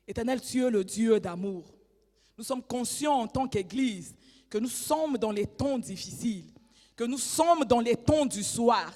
Éternel, tu es le Dieu d'amour. Nous sommes conscients en tant qu'Église que nous sommes dans les temps difficiles, que nous sommes dans les temps du soir.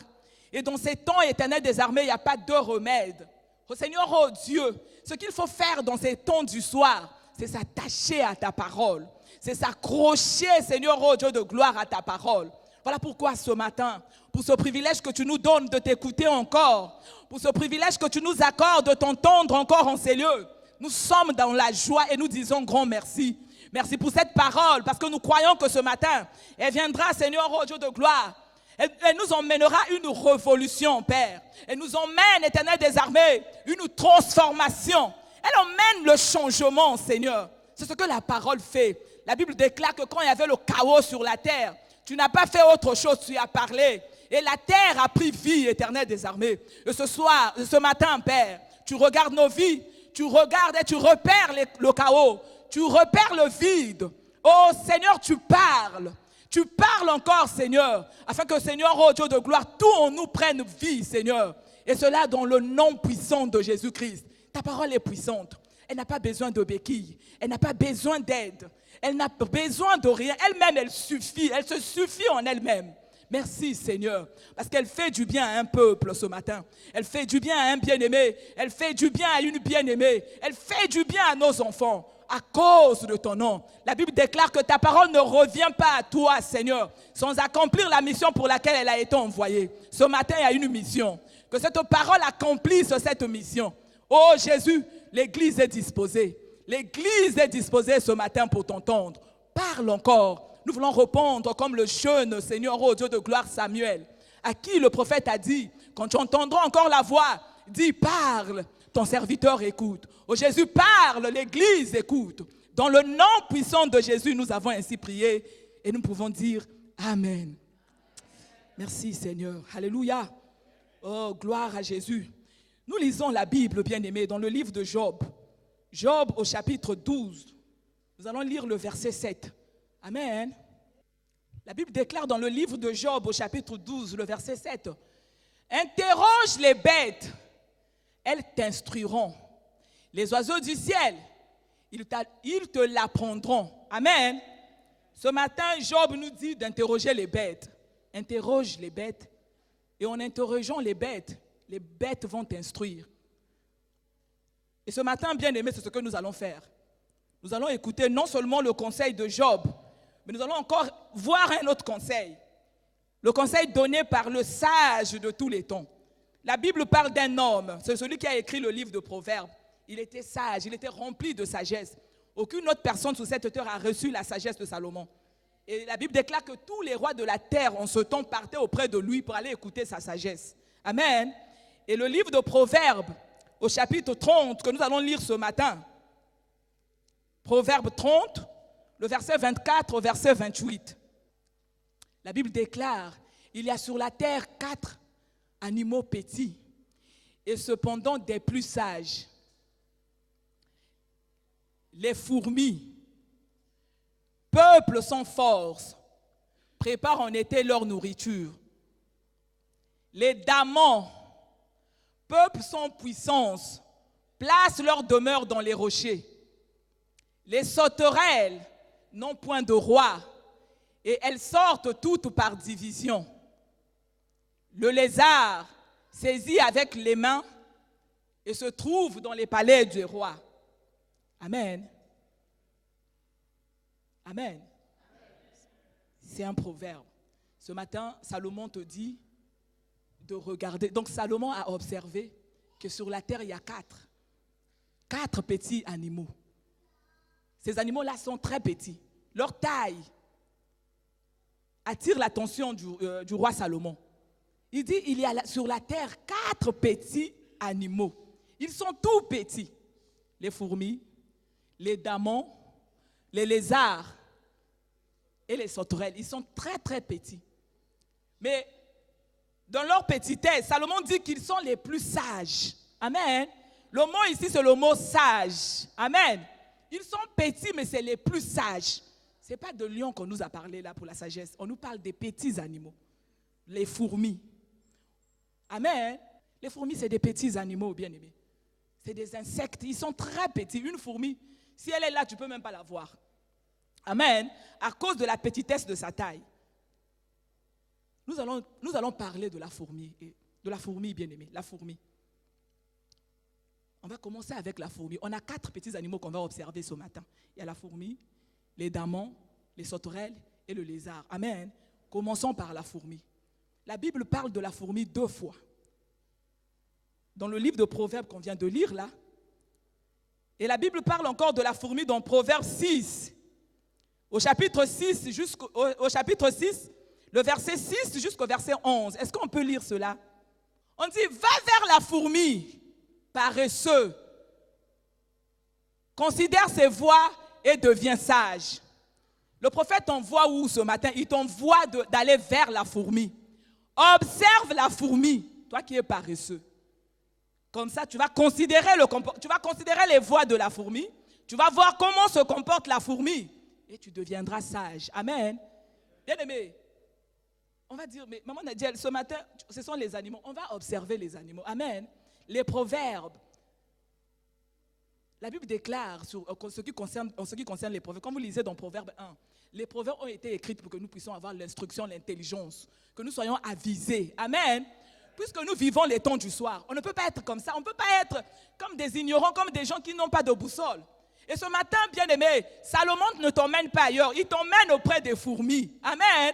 Et dans ces temps, Éternel des armées, il n'y a pas de remède. Oh Seigneur, oh Dieu, ce qu'il faut faire dans ces temps du soir, c'est s'attacher à ta parole. C'est s'accrocher, Seigneur, oh Dieu de gloire, à ta parole. Voilà pourquoi ce matin, pour ce privilège que tu nous donnes de t'écouter encore, pour ce privilège que tu nous accordes de t'entendre encore en ces lieux, nous sommes dans la joie et nous disons grand merci. Merci pour cette parole, parce que nous croyons que ce matin, elle viendra, Seigneur, oh Dieu de gloire. Elle nous emmènera une révolution, Père. Elle nous emmène, Éternel des armées, une transformation. Elle emmène le changement, Seigneur. C'est ce que la parole fait. La Bible déclare que quand il y avait le chaos sur la terre, tu n'as pas fait autre chose, tu as parlé. Et la terre a pris vie, Éternel des armées. Et ce matin, Père, tu regardes nos vies. Tu regardes et tu repères le chaos. Tu repères le vide. Oh Seigneur, tu parles. Tu parles encore, Seigneur, afin que, Seigneur, oh Dieu de gloire, tout en nous prenne vie, Seigneur. Et cela dans le nom puissant de Jésus-Christ. Ta parole est puissante. Elle n'a pas besoin de béquilles. Elle n'a pas besoin d'aide. Elle n'a besoin de rien. Elle-même, elle suffit. Elle se suffit en elle-même. Merci Seigneur, parce qu'elle fait du bien à un peuple ce matin. Elle fait du bien à un bien-aimé. Elle fait du bien à une bien-aimée. Elle fait du bien à nos enfants à cause de ton nom. La Bible déclare que ta parole ne revient pas à toi, Seigneur, sans accomplir la mission pour laquelle elle a été envoyée. Ce matin, il y a une mission. Que cette parole accomplisse cette mission. Oh Jésus, l'Église est disposée. L'Église est disposée ce matin pour t'entendre. Parle encore. Nous voulons répondre comme le jeune Seigneur, oh Dieu de gloire Samuel, à qui le prophète a dit, quand tu entendras encore la voix, dis parle, ton serviteur écoute. Oh Jésus parle, l'Église écoute. Dans le nom puissant de Jésus, nous avons ainsi prié et nous pouvons dire Amen. Merci Seigneur, alléluia. Oh gloire à Jésus. Nous lisons la Bible, bien-aimés, dans le livre de Job. Job au chapitre 12. Nous allons lire le verset 7. Amen. La Bible déclare dans le livre de Job au chapitre 12, le verset 7. Interroge les bêtes, elles t'instruiront. Les oiseaux du ciel, ils te l'apprendront. Amen. Ce matin, Job nous dit d'interroger les bêtes. Interroge les bêtes. Et en interrogeant les bêtes vont t'instruire. Et ce matin, bien aimé, c'est ce que nous allons faire. Nous allons écouter non seulement le conseil de Job, mais nous allons encore voir un autre conseil. Le conseil donné par le sage de tous les temps. La Bible parle d'un homme, c'est celui qui a écrit le livre de Proverbes. Il était sage, il était rempli de sagesse. Aucune autre personne sous cette terre a reçu la sagesse de Salomon. Et la Bible déclare que tous les rois de la terre en ce temps partaient auprès de lui pour aller écouter sa sagesse. Amen. Et le livre de Proverbes, au chapitre 30, que nous allons lire ce matin. Proverbe 30, le verset 24 au verset 28. La Bible déclare, il y a sur la terre 4 animaux petits et cependant des plus sages. Les fourmis, peuple sans force, préparent en été leur nourriture. Les damans, peuple sans puissance, placent leur demeure dans les rochers. Les sauterelles n'ont point de roi, et elles sortent toutes par division. Le lézard saisit avec les mains et se trouve dans les palais du roi. Amen. Amen. C'est un proverbe. Ce matin, Salomon te dit de regarder. Donc Salomon a observé que sur la terre, il y a 4 petits animaux. Ces animaux-là sont très petits. Leur taille attire l'attention du roi Salomon. Il dit, il y a sur la terre 4 petits animaux. Ils sont tout petits. Les fourmis, les damans, les lézards et les sauterelles. Ils sont très très petits. Mais dans leur petitesse, Salomon dit qu'ils sont les plus sages. Amen. Le mot ici, c'est le mot sage. Amen. Ils sont petits, mais c'est les plus sages. Ce n'est pas de lions qu'on nous a parlé là pour la sagesse. On nous parle des petits animaux. Les fourmis. Amen. Les fourmis, c'est des petits animaux, bien-aimés. C'est des insectes. Ils sont très petits. Une fourmi, si elle est là, tu ne peux même pas la voir. Amen. À cause de la petitesse de sa taille. Nous allons parler de la fourmi. De la fourmi, bien-aimée. La fourmi. On va commencer avec la fourmi. On a 4 petits animaux qu'on va observer ce matin. Il y a la fourmi, les damans, les sauterelles et le lézard. Amen. Commençons par la fourmi. La Bible parle de la fourmi 2 fois. Dans le livre de Proverbes qu'on vient de lire là. Et la Bible parle encore de la fourmi dans Proverbes 6. Au chapitre 6, le verset 6 jusqu'au verset 11. Est-ce qu'on peut lire cela? On dit, va vers la fourmi, paresseux. Considère ses voies et deviens sage. Le prophète t'envoie où ce matin? Il t'envoie d'aller vers la fourmi. Observe la fourmi, toi qui es paresseux. Comme ça, tu vas considérer les voies de la fourmi. Tu vas voir comment se comporte la fourmi. Et tu deviendras sage. Amen. Bien-aimé, on va dire, mais maman Nadiel, ce matin, ce sont les animaux. On va observer les animaux. Amen. Les proverbes. La Bible déclare en ce qui concerne les proverbes. Comme vous lisez dans Proverbe 1, les proverbes ont été écrits pour que nous puissions avoir l'instruction, l'intelligence, que nous soyons avisés. Amen. Puisque nous vivons les temps du soir, on ne peut pas être comme ça. On ne peut pas être comme des ignorants, comme des gens qui n'ont pas de boussole. Et ce matin, bien-aimé, Salomon ne t'emmène pas ailleurs. Il t'emmène auprès des fourmis. Amen.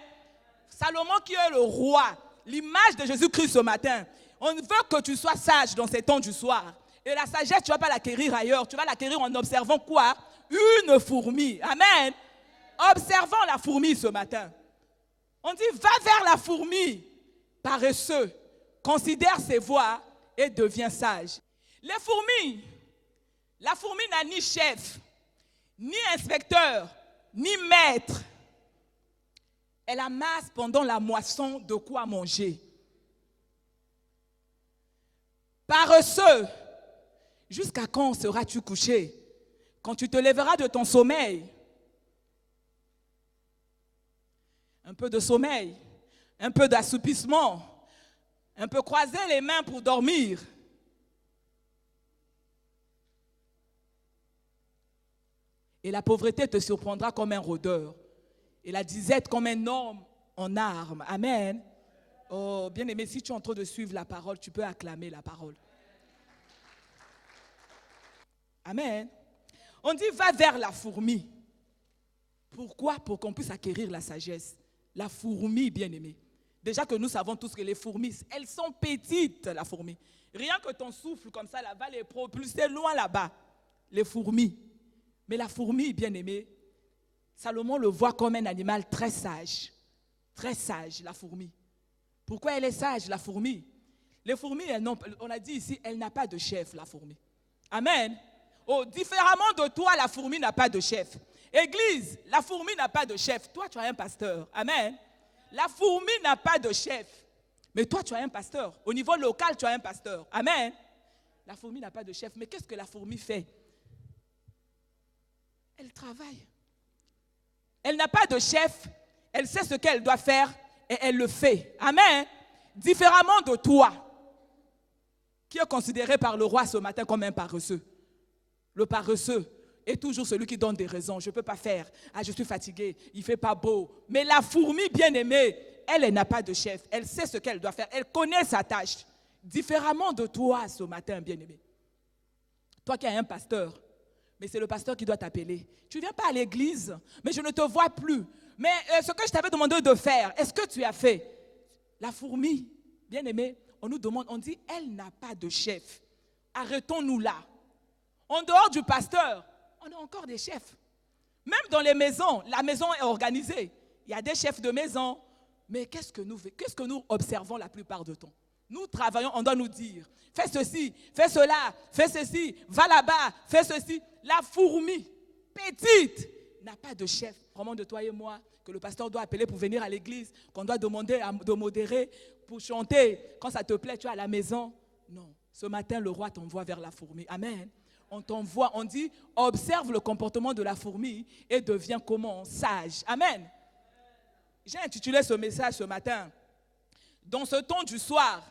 Salomon qui est le roi, l'image de Jésus-Christ ce matin. On veut que tu sois sage dans ces temps du soir. Et la sagesse, tu ne vas pas l'acquérir ailleurs. Tu vas l'acquérir en observant quoi? Une fourmi. Amen. Observons la fourmi ce matin. On dit, va vers la fourmi, paresseux. Considère ses voies et deviens sage. Les fourmis, la fourmi n'a ni chef, ni inspecteur, ni maître. Elle amasse pendant la moisson de quoi manger. Paresseux, jusqu'à quand seras-tu couché? Quand tu te lèveras de ton sommeil. Un peu de sommeil, un peu d'assoupissement, un peu croiser les mains pour dormir. Et la pauvreté te surprendra comme un rôdeur. Et la disette comme un homme en armes. Amen. Oh, bien-aimé, si tu es en train de suivre la parole, tu peux acclamer la parole. Amen. On dit, va vers la fourmi. Pourquoi? Pour qu'on puisse acquérir la sagesse. La fourmi, bien-aimé. Déjà que nous savons tous que les fourmis, elles sont petites, la fourmi. Rien que ton souffle comme ça, là, va les propulser loin là-bas. Les fourmis. Mais la fourmi, bien-aimée, Salomon le voit comme un animal très sage. Très sage, la fourmi. Pourquoi elle est sage, la fourmi? Les fourmis, on a dit ici, elle n'a pas de chef, la fourmi. Amen. Oh, différemment de toi, la fourmi n'a pas de chef. Église, la fourmi n'a pas de chef. Toi, tu as un pasteur. Amen. La fourmi n'a pas de chef. Mais toi, tu as un pasteur. Au niveau local, tu as un pasteur. Amen. La fourmi n'a pas de chef. Mais qu'est-ce que la fourmi fait? Elle travaille. Elle n'a pas de chef. Elle sait ce qu'elle doit faire et elle le fait. Amen. Différemment de toi, qui est considéré par le roi ce matin comme un paresseux. Le paresseux est toujours celui qui donne des raisons. Je ne peux pas faire. Ah, je suis fatigué. Il ne fait pas beau. Mais la fourmi bien-aimée, elle n'a pas de chef. Elle sait ce qu'elle doit faire. Elle connaît sa tâche. Différemment de toi ce matin, bien-aimé. Toi qui as un pasteur, mais c'est le pasteur qui doit t'appeler. Tu ne viens pas à l'église, mais je ne te vois plus. Mais ce que je t'avais demandé de faire, est-ce que tu as fait? La fourmi, bien-aimée, on nous demande, on dit, elle n'a pas de chef. Arrêtons-nous là. En dehors du pasteur, on a encore des chefs. Même dans les maisons, la maison est organisée. Il y a des chefs de maison. Mais qu'est-ce que nous observons la plupart du temps? Nous travaillons, on doit nous dire, fais ceci, fais cela, fais ceci, va là-bas, fais ceci. La fourmi, petite, n'a pas de chef. Vraiment de toi et moi, que le pasteur doit appeler pour venir à l'église, qu'on doit demander de modérer, pour chanter. Quand ça te plaît, tu es à la maison. Non, ce matin, le roi t'envoie vers la fourmi. Amen. on t'envoie, on dit, observe le comportement de la fourmi et deviens comment? Sage. Amen. J'ai intitulé ce message ce matin, dans ce ton du soir,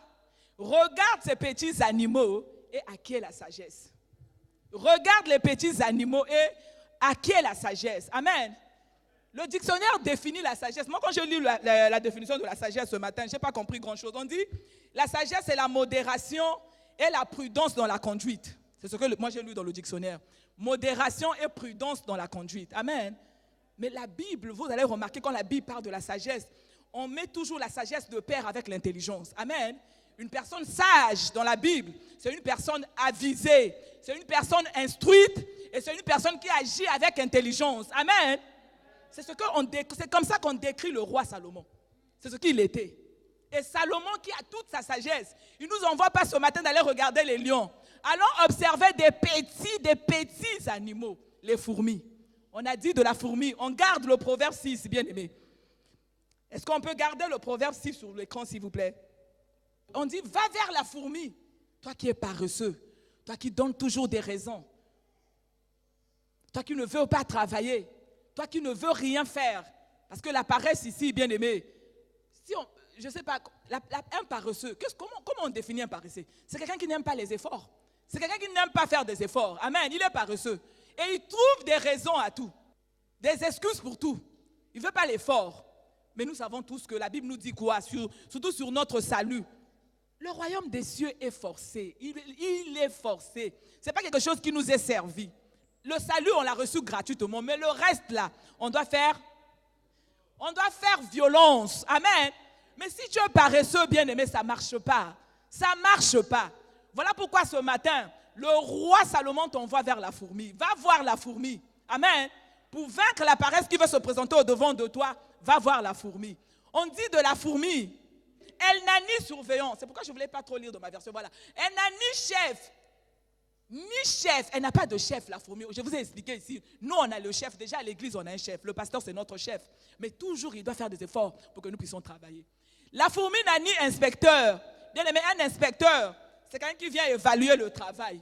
regarde ces petits animaux et acquiers la sagesse. Regarde les petits animaux et acquiers la sagesse. Amen. Le dictionnaire définit la sagesse. Moi, quand j'ai lu la définition de la sagesse ce matin, je n'ai pas compris grand-chose. On dit, la sagesse, c'est la modération et la prudence dans la conduite. C'est ce que moi j'ai lu dans le dictionnaire. Modération et prudence dans la conduite. Amen. Mais la Bible, vous allez remarquer quand la Bible parle de la sagesse, on met toujours la sagesse de pair avec l'intelligence. Amen. Une personne sage dans la Bible, c'est une personne avisée, c'est une personne instruite et c'est une personne qui agit avec intelligence. Amen. C'est comme ça qu'on décrit le roi Salomon. C'est ce qu'il était. Et Salomon qui a toute sa sagesse, il ne nous envoie pas ce matin d'aller regarder les lions. Allons observer des petits animaux, les fourmis. On a dit de la fourmi, on garde le proverbe 6, bien aimé. Est-ce qu'on peut garder le proverbe 6 sur l'écran, s'il vous plaît? On dit, va vers la fourmi, toi qui es paresseux, toi qui donnes toujours des raisons, toi qui ne veux pas travailler, toi qui ne veux rien faire. Parce que la paresse ici, bien aimé, je ne sais pas, un paresseux, comment on définit un paresseux? C'est quelqu'un qui n'aime pas les efforts. C'est quelqu'un qui n'aime pas faire des efforts. Amen, il est paresseux. Et il trouve des raisons à tout, des excuses pour tout. Il ne veut pas l'effort. Mais nous savons tous que la Bible nous dit quoi? Surtout sur notre salut. Le royaume des cieux est forcé. Il est forcé. Ce n'est pas quelque chose qui nous est servi. Le salut, on l'a reçu gratuitement. Mais le reste là, on doit faire violence. Amen. Mais si tu es paresseux, bien-aimé, ça ne marche pas. Ça ne marche pas. Voilà pourquoi ce matin, le roi Salomon t'envoie vers la fourmi. Va voir la fourmi. Amen. Pour vaincre la paresse qui veut se présenter au-devant de toi, va voir la fourmi. On dit de la fourmi, elle n'a ni surveillant. C'est pourquoi je ne voulais pas trop lire dans ma version. Voilà. Elle n'a ni chef. Elle n'a pas de chef, la fourmi. Je vous ai expliqué ici. Nous, on a le chef. Déjà, à l'église, on a un chef. Le pasteur, c'est notre chef. Mais toujours, il doit faire des efforts pour que nous puissions travailler. La fourmi n'a ni inspecteur. Bien aimé, un inspecteur, c'est quelqu'un qui vient évaluer le travail.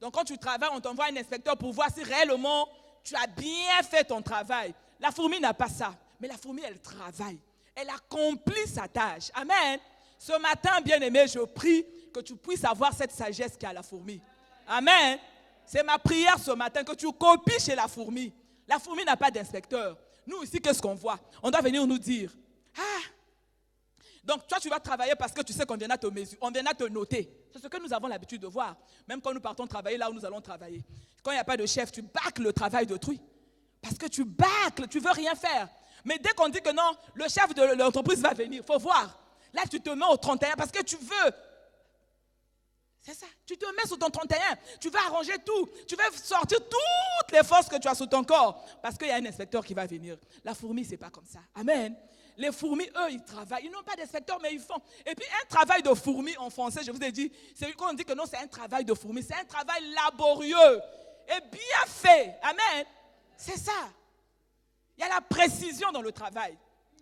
Donc, quand tu travailles, on t'envoie un inspecteur pour voir si réellement tu as bien fait ton travail. La fourmi n'a pas ça. Mais la fourmi, elle travaille. Elle accomplit sa tâche. Amen. Ce matin, bien-aimé, je prie que tu puisses avoir cette sagesse qu'a la fourmi. Amen. C'est ma prière ce matin, que tu copies chez la fourmi. La fourmi n'a pas d'inspecteur. Nous ici, qu'est-ce qu'on voit? On doit venir nous dire, donc toi, tu vas travailler parce que tu sais qu'on vient à te mesurer, on vient à te noter. C'est ce que nous avons l'habitude de voir. Même quand nous partons travailler là où nous allons travailler. Quand il n'y a pas de chef, tu bâcles le travail d'autrui. Parce que tu bâcles, tu ne veux rien faire. Mais dès qu'on dit que non, le chef de l'entreprise va venir, il faut voir. Là, tu te mets au 31 parce que tu veux. C'est ça. Tu te mets sur ton 31. Tu veux arranger tout. Tu veux sortir toutes les forces que tu as sous ton corps. Parce qu'il y a un inspecteur qui va venir. La fourmi, ce n'est pas comme ça. Amen. Les fourmis, eux, ils travaillent. Ils n'ont pas d'inspecteur, mais ils font. Et puis, un travail de fourmi en français, je vous ai dit, c'est quand on dit que non, c'est un travail de fourmi. C'est un travail laborieux et bien fait. Amen. C'est ça. Il y a la précision dans le travail.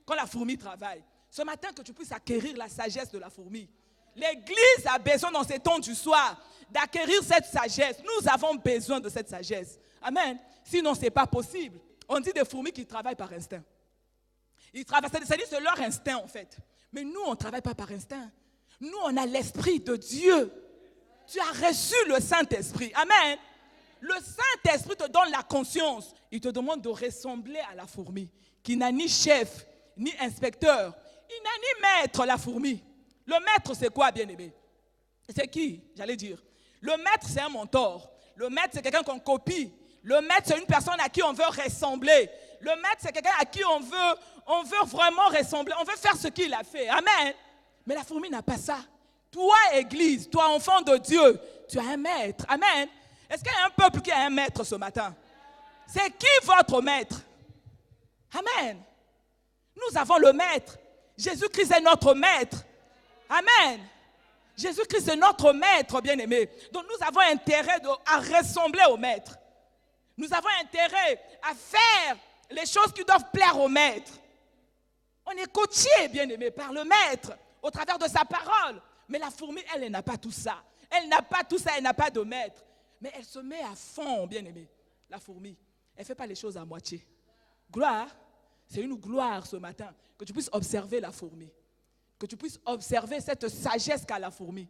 Quand la fourmi travaille. Ce matin, que tu puisses acquérir la sagesse de la fourmi. L'Église a besoin dans ces temps du soir d'acquérir cette sagesse. Nous avons besoin de cette sagesse. Amen. Sinon, ce n'est pas possible. On dit des fourmis qui travaillent par instinct. Ils travaillent, c'est-à-dire c'est leur instinct en fait. Mais nous, on ne travaille pas par instinct. Nous, on a l'Esprit de Dieu. Tu as reçu le Saint-Esprit. Amen. Le Saint-Esprit te donne la conscience. Il te demande de ressembler à la fourmi, qui n'a ni chef, ni inspecteur. Il n'a ni maître, la fourmi. Le maître, c'est quoi, bien-aimé? C'est qui, j'allais dire? Le maître, c'est un mentor. Le maître, c'est quelqu'un qu'on copie. Le maître, c'est une personne à qui on veut ressembler. Le maître, c'est quelqu'un à qui on veut vraiment ressembler. On veut faire ce qu'il a fait. Amen. Mais la fourmi n'a pas ça. Toi, Église, toi, enfant de Dieu, tu as un maître. Amen. Est-ce qu'il y a un peuple qui a un maître ce matin? C'est qui votre maître? Amen. Nous avons le maître. Jésus-Christ est notre maître. Amen. Jésus-Christ est notre maître, bien-aimé. Donc nous avons intérêt à ressembler au maître. Nous avons intérêt à faire les choses qui doivent plaire au maître. On est coaché, bien-aimé, par le maître, au travers de sa parole. Mais la fourmi, elle n'a pas tout ça. Elle n'a pas tout ça, elle n'a pas de maître. Mais elle se met à fond, bien-aimé, la fourmi. Elle ne fait pas les choses à moitié. Gloire, c'est une gloire ce matin que tu puisses observer la fourmi. Que tu puisses observer cette sagesse qu'a la fourmi.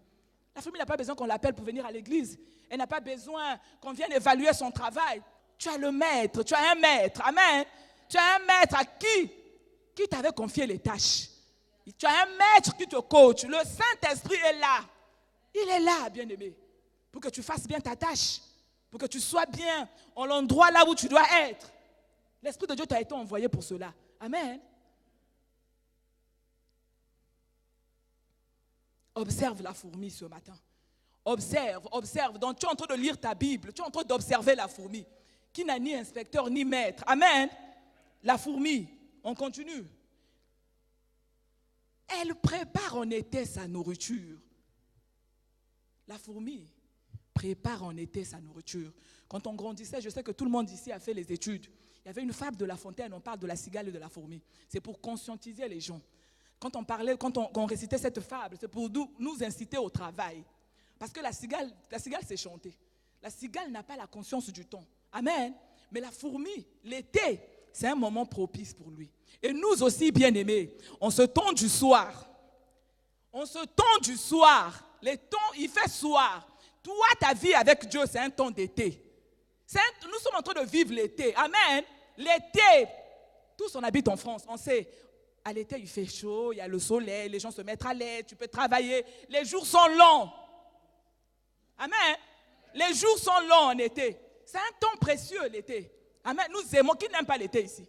La fourmi n'a pas besoin qu'on l'appelle pour venir à l'église. Elle n'a pas besoin qu'on vienne évaluer son travail. Tu as le maître, tu as un maître. Amen. Tu as un maître à qui t'avait confié les tâches. Tu as un maître qui te coach. Le Saint-Esprit est là. Il est là, bien-aimé, pour que tu fasses bien ta tâche, pour que tu sois bien en l'endroit là où tu dois être. L'Esprit de Dieu t'a été envoyé pour cela. Amen. Observe la fourmi ce matin. Observe, observe. Donc tu es en train de lire ta Bible, tu es en train d'observer la fourmi, qui n'a ni inspecteur ni maître. Amen. La fourmi, on continue. Elle prépare en été sa nourriture. La fourmi prépare en été sa nourriture. Quand on grandissait, je sais que tout le monde ici a fait les études. Il y avait une fable de La Fontaine, on parle de la cigale et de la fourmi. C'est pour conscientiser les gens. Quand on récitait cette fable, c'est pour nous inciter au travail. Parce que la cigale c'est chanter. La cigale n'a pas la conscience du temps. Amen. Mais la fourmi, l'été, c'est un moment propice pour lui. Et nous aussi, bien-aimés, on se tend du soir. On se tend du soir. Les temps, il fait soir. Toi, ta vie avec Dieu, c'est un temps d'été. Nous sommes en train de vivre l'été. Amen. L'été, tous on habite en France, on sait. À l'été, il fait chaud, il y a le soleil, les gens se mettent à l'aise, tu peux travailler. Les jours sont longs. Amen. Les jours sont longs en été. C'est un temps précieux, l'été. Amen. Nous aimons. Qui n'aime pas l'été ici?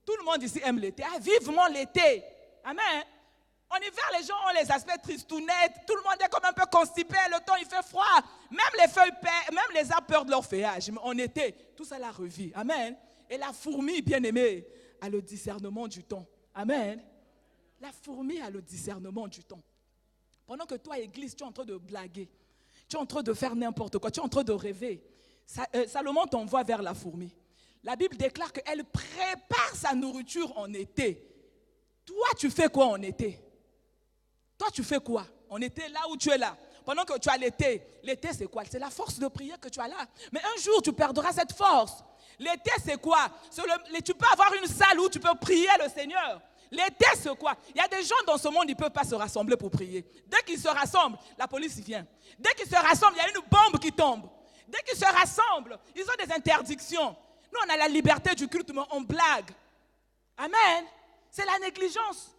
Tout le monde ici aime l'été. Ah, vivement l'été. Amen. En hiver, les gens ont les aspects tristounettes. Tout le monde est comme un peu constipé. Le temps, il fait froid. Même les feuilles, même les arbres perdent leur feuillage. Mais en été, tout ça la revit. Amen. Et la fourmi, bien-aimée, a le discernement du temps. Amen. La fourmi a le discernement du temps. Pendant que toi, église, tu es en train de blaguer. Tu es en train de faire n'importe quoi. Tu es en train de rêver. Salomon t'envoie vers la fourmi. La Bible déclare qu'elle prépare sa nourriture en été. Toi, tu fais quoi en été? Toi, tu fais quoi en été, là où tu es là? Pendant que tu as l'été. L'été, c'est quoi? C'est la force de prière que tu as là. Mais un jour, tu perdras cette force. L'été, c'est quoi? Tu peux avoir une salle où tu peux prier le Seigneur. L'été, c'est quoi? Il y a des gens dans ce monde, ils ne peuvent pas se rassembler pour prier. Dès qu'ils se rassemblent, la police vient. Dès qu'ils se rassemblent, il y a une bombe qui tombe. Dès qu'ils se rassemblent, ils ont des interdictions. Nous, on a la liberté du culte, mais on blague. Amen. C'est la négligence.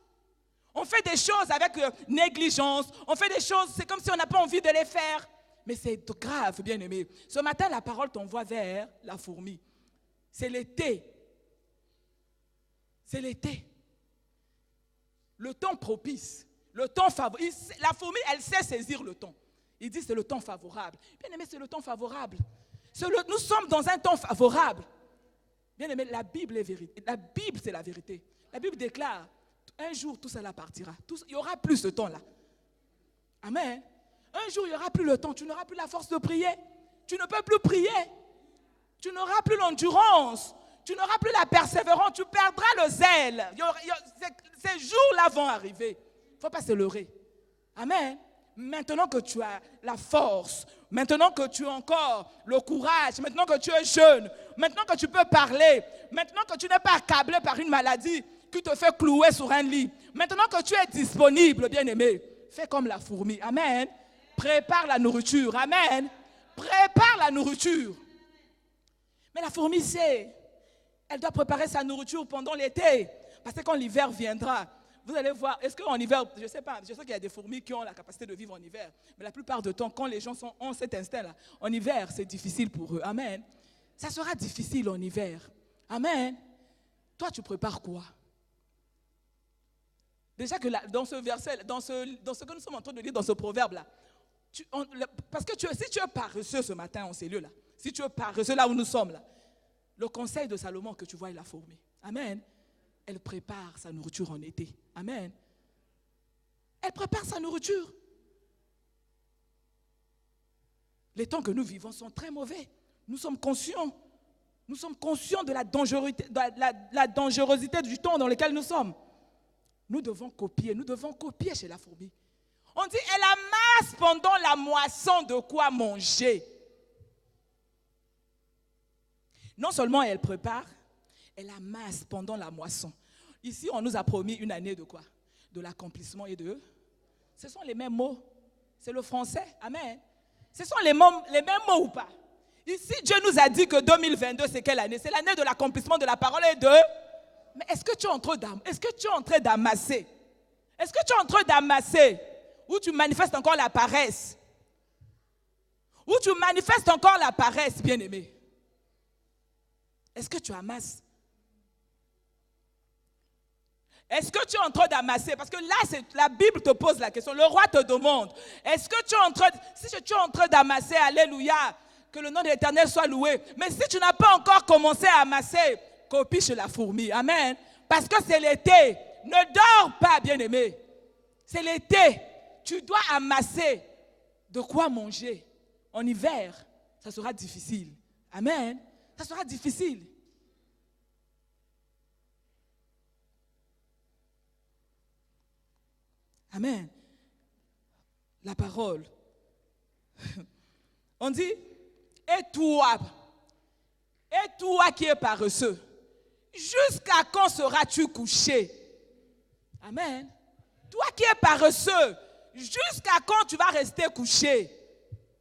On fait des choses avec négligence. On fait des choses, c'est comme si on n'a pas envie de les faire. Mais c'est grave, bien-aimé. Ce matin, la parole t'envoie vers la fourmi. C'est l'été. C'est l'été. Le temps propice. Le temps favorable. La fourmi, elle sait saisir le temps. Il dit c'est le temps favorable. Bien-aimé, c'est le temps favorable. Nous sommes dans un temps favorable. Bien-aimé, la Bible est vérité. La Bible, c'est la vérité. La Bible déclare, un jour, tout cela partira. Il n'y aura plus ce temps-là. Amen. Un jour, il n'y aura plus le temps. Tu n'auras plus la force de prier. Tu ne peux plus prier. Tu n'auras plus l'endurance. Tu n'auras plus la persévérance. Tu perdras le zèle. Ces jours-là vont arriver. Il ne faut pas se leurrer. Amen. Maintenant que tu as la force, maintenant que tu as encore le courage, maintenant que tu es jeune, maintenant que tu peux parler, maintenant que tu n'es pas accablé par une maladie qui te fait clouer sur un lit, maintenant que tu es disponible, bien-aimé, fais comme la fourmi. Amen. Prépare la nourriture. Amen. Prépare la nourriture. Mais la fourmi sait, elle doit préparer sa nourriture pendant l'été, parce que quand l'hiver viendra, vous allez voir, est-ce qu'en hiver, je ne sais pas, je sais qu'il y a des fourmis qui ont la capacité de vivre en hiver, mais la plupart du temps, quand les gens ont cet instinct-là, en hiver, c'est difficile pour eux. Amen. Ça sera difficile en hiver. Amen. Toi, tu prépares quoi? Déjà que dans ce verset, dans ce que nous sommes en train de lire, dans ce proverbe-là, parce que si tu es paresseux ce matin en ces lieux-là, si tu es paresseux là où nous sommes, là, le conseil de Salomon que tu vois est la fourmi. Amen. Elle prépare sa nourriture en été. Amen. Elle prépare sa nourriture. Les temps que nous vivons sont très mauvais. Nous sommes conscients. Nous sommes conscients de la dangerosité du temps dans lequel nous sommes. Nous devons copier chez la fourmi. On dit, elle amasse pendant la moisson de quoi manger. Non seulement elle prépare, elle amasse pendant la moisson. Ici, on nous a promis une année de quoi? De l'accomplissement et de... Ce sont les mêmes mots. C'est le français. Amen. Ce sont les mêmes mots ou pas? Ici, Dieu nous a dit que 2022, c'est quelle année? C'est l'année de l'accomplissement de la parole et de... Mais est-ce que tu es en train d'amasser? Est-ce que tu es en train d'amasser? Ou tu manifestes encore la paresse? Ou tu manifestes encore la paresse, bien-aimé? Est-ce que tu amasses? Est-ce que tu es en train d'amasser? Parce que là, la Bible te pose la question. Le roi te demande. Est-ce que tu es en train... Si tu es en train d'amasser, alléluia, que le nom de l'Éternel soit loué. Mais si tu n'as pas encore commencé à amasser, copie chez la fourmi. Amen. Parce que c'est l'été. Ne dors pas, bien-aimé. C'est l'été. Tu dois amasser de quoi manger. En hiver, ça sera difficile. Amen. Ça sera difficile. Amen. La parole. On dit, et toi qui es paresseux, jusqu'à quand seras-tu couché? Amen. Toi qui es paresseux, jusqu'à quand tu vas rester couché?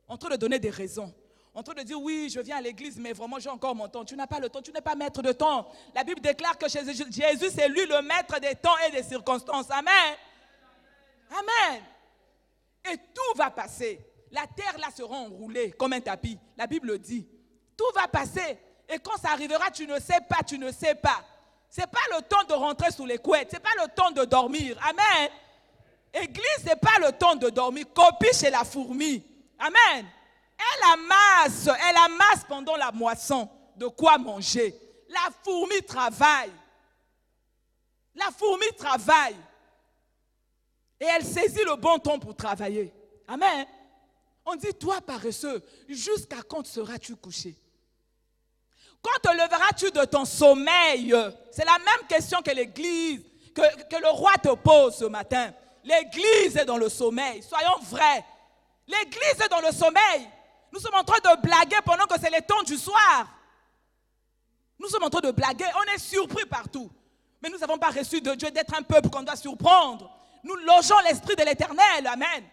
En train de donner des raisons. En train de dire, oui, je viens à l'église, mais vraiment, j'ai encore mon temps. Tu n'as pas le temps, tu n'es pas maître de temps. La Bible déclare que Jésus, c'est lui le maître des temps et des circonstances. Amen. Amen. Et tout va passer. La terre là sera enroulée comme un tapis. La Bible dit. Tout va passer. Et quand ça arrivera, tu ne sais pas, tu ne sais pas. Ce n'est pas le temps de rentrer sous les couettes. Ce n'est pas le temps de dormir. Amen. Église, ce n'est pas le temps de dormir. Copie chez la fourmi. Amen. Elle amasse pendant la moisson de quoi manger. La fourmi travaille. La fourmi travaille. Et elle saisit le bon temps pour travailler. Amen. On dit, toi paresseux, jusqu'à quand seras-tu couché? Quand te leveras-tu de ton sommeil? C'est la même question que l'Église, que le roi te pose ce matin. L'Église est dans le sommeil. Soyons vrais. L'Église est dans le sommeil. Nous sommes en train de blaguer pendant que c'est les temps du soir. Nous sommes en train de blaguer. On est surpris partout. Mais nous n'avons pas reçu de Dieu d'être un peuple qu'on doit surprendre. Nous logeons l'Esprit de l'Éternel. Amen.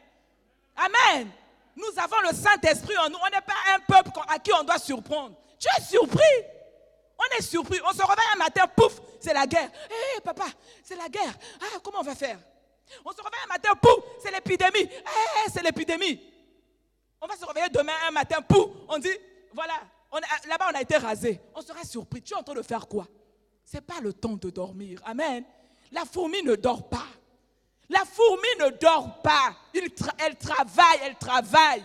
Amen. Nous avons le Saint-Esprit en nous. On n'est pas un peuple à qui on doit surprendre. Tu es surpris. On est surpris. On se réveille un matin, pouf, c'est la guerre. Hé, papa, c'est la guerre. Ah, comment on va faire? On se réveille un matin, pouf, c'est l'épidémie. Hé, c'est l'épidémie. On va se réveiller demain un matin, pouf, on dit, voilà, là-bas on a été rasé. On sera surpris. Tu es en train de faire quoi? Ce n'est pas le temps de dormir. Amen. La fourmi ne dort pas. La fourmi ne dort pas. Elle travaille,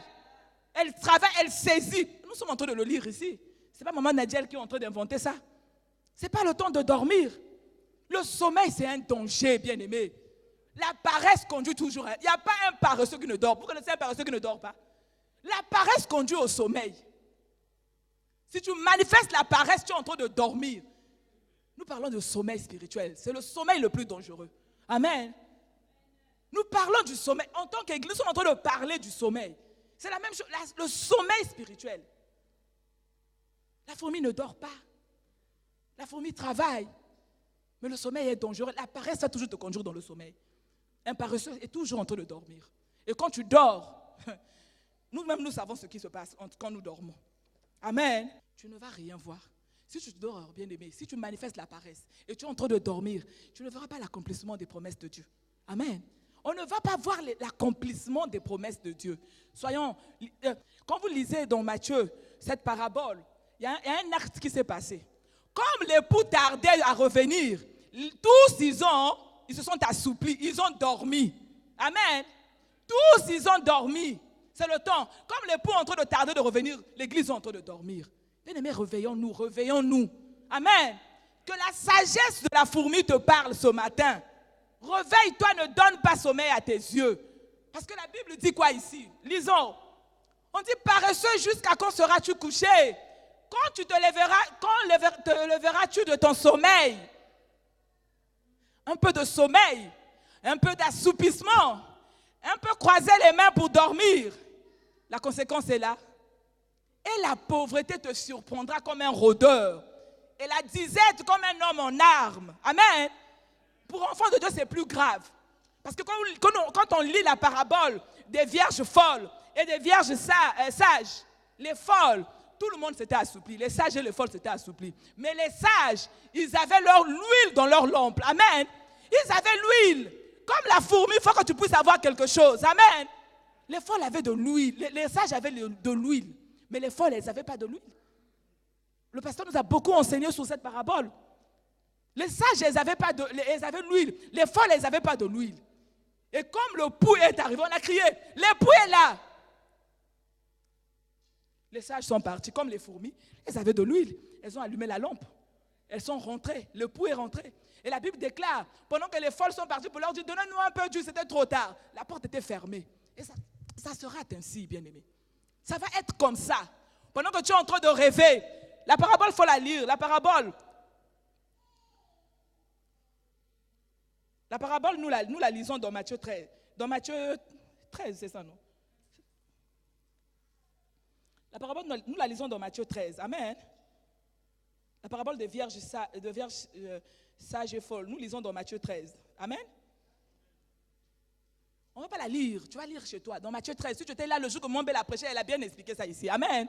elle saisit. Nous sommes en train de le lire ici. Ce n'est pas maman Nadiel qui est en train d'inventer ça. Ce n'est pas le temps de dormir. Le sommeil, c'est un danger, bien-aimé. La paresse conduit toujours. Il n'y a pas un paresseux qui ne dort. Vous connaissez un paresseux qui ne dort pas? La paresse conduit au sommeil. Si tu manifestes la paresse, tu es en train de dormir. Nous parlons de sommeil spirituel. C'est le sommeil le plus dangereux. Amen. Nous parlons du sommeil. En tant qu'Église, nous sommes en train de parler du sommeil. C'est la même chose, le sommeil spirituel. La fourmi ne dort pas. La fourmi travaille. Mais le sommeil est dangereux. La paresse va toujours te conduire dans le sommeil. Un paresseux est toujours en train de dormir. Et quand tu dors, nous-mêmes nous savons ce qui se passe quand nous dormons. Amen. Tu ne vas rien voir. Si tu dors, bien-aimé, si tu manifestes la paresse et tu es en train de dormir, tu ne verras pas l'accomplissement des promesses de Dieu. Amen. On ne va pas voir l'accomplissement des promesses de Dieu. Soyons, quand vous lisez dans Matthieu cette parabole, il y a un acte qui s'est passé. Comme l'époux tardait à revenir, tous ils se sont assouplis, ils ont dormi. Amen. Tous ils ont dormi. C'est le temps. Comme l'époux est en train de tarder de revenir, l'église est en train de dormir. Bien-aimés, réveillons-nous, réveillons-nous. Amen. Que la sagesse de la fourmi te parle ce matin. Réveille-toi, ne donne pas sommeil à tes yeux. Parce que la Bible dit quoi ici? Lisons. On dit paresseux, jusqu'à quand seras-tu couché? Quand tu te leveras-tu de ton sommeil? Un peu de sommeil, un peu d'assoupissement, un peu croiser les mains pour dormir. La conséquence est là. Et la pauvreté te surprendra comme un rôdeur. Et la disette comme un homme en armes. Amen. Pour enfants de Dieu, c'est plus grave. Parce que quand on lit la parabole des vierges folles et des vierges sages, les folles, tout le monde s'était assoupli. Les sages et les folles s'étaient assouplis. Mais les sages, ils avaient leur l'huile dans leur lampe. Amen. Ils avaient l'huile. Comme la fourmi, il faut que tu puisses avoir quelque chose. Amen. Les folles avaient de l'huile. Les sages avaient de l'huile. Mais les folles, elles n'avaient pas de l'huile. Le pasteur nous a beaucoup enseigné sur cette parabole. Les sages, elles avaient l'huile. Les folles, elles n'avaient pas de l'huile. Et comme le pouls est arrivé, on a crié, l'époux est là. Les sages sont partis, comme les fourmis. Elles avaient de l'huile. Elles ont allumé la lampe. Elles sont rentrées. Le pouls est rentré. Et la Bible déclare, pendant que les folles sont parties pour leur dire, donnez-nous un peu d'huile, c'était trop tard. La porte était fermée. Et ça sera ainsi, bien-aimé. Ça va être comme ça. Pendant que tu es en train de rêver, la parabole, il faut la lire. La parabole, nous la lisons dans Matthieu 13. Dans Matthieu 13, c'est ça, non? La parabole, nous la lisons dans Matthieu 13. Amen. La parabole des vierges sages et folles, nous lisons dans Matthieu 13. Amen. On ne va pas la lire, tu vas lire chez toi. Dans Matthieu 13, si tu étais là le jour que Mombé l'a prêché, elle a bien expliqué ça ici. Amen.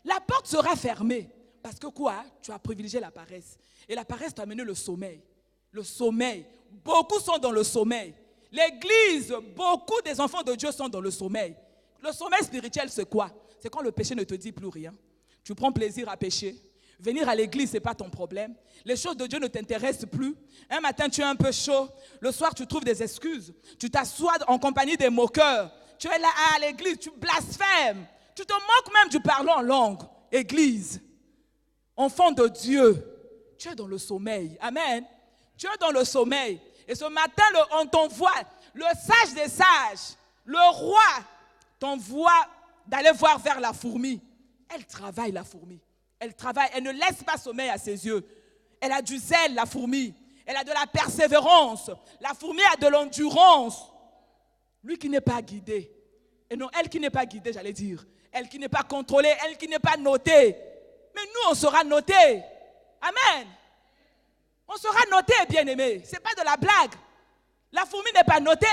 La porte sera fermée. Parce que quoi? Tu as privilégié la paresse. Et la paresse t'a amené le sommeil. Le sommeil. Beaucoup sont dans le sommeil. L'église, beaucoup des enfants de Dieu sont dans le sommeil. Le sommeil spirituel, c'est quoi? C'est quand le péché ne te dit plus rien. Tu prends plaisir à pécher. Venir à l'église, ce n'est pas ton problème. Les choses de Dieu ne t'intéressent plus. Un matin, tu es un peu chaud. Le soir, tu trouves des excuses. Tu t'assois en compagnie des moqueurs. Tu es là à l'église, tu blasphèmes. Tu te moques même du parler en langue. Église, enfant de Dieu, tu es dans le sommeil. Amen. Tu es dans le sommeil. Et ce matin, on t'envoie, le sage des sages, le roi t'envoie d'aller voir vers la fourmi. Elle travaille, la fourmi. Elle travaille, elle ne laisse pas sommeil à ses yeux. Elle a du zèle, la fourmi. Elle a de la persévérance. La fourmi a de l'endurance. Lui qui n'est pas guidé. Et non, elle qui n'est pas guidée, j'allais dire. Elle qui n'est pas contrôlée, elle qui n'est pas notée. Mais nous, on sera notés. Amen. On sera notés, bien-aimés. Ce n'est pas de la blague. La fourmi n'est pas notée.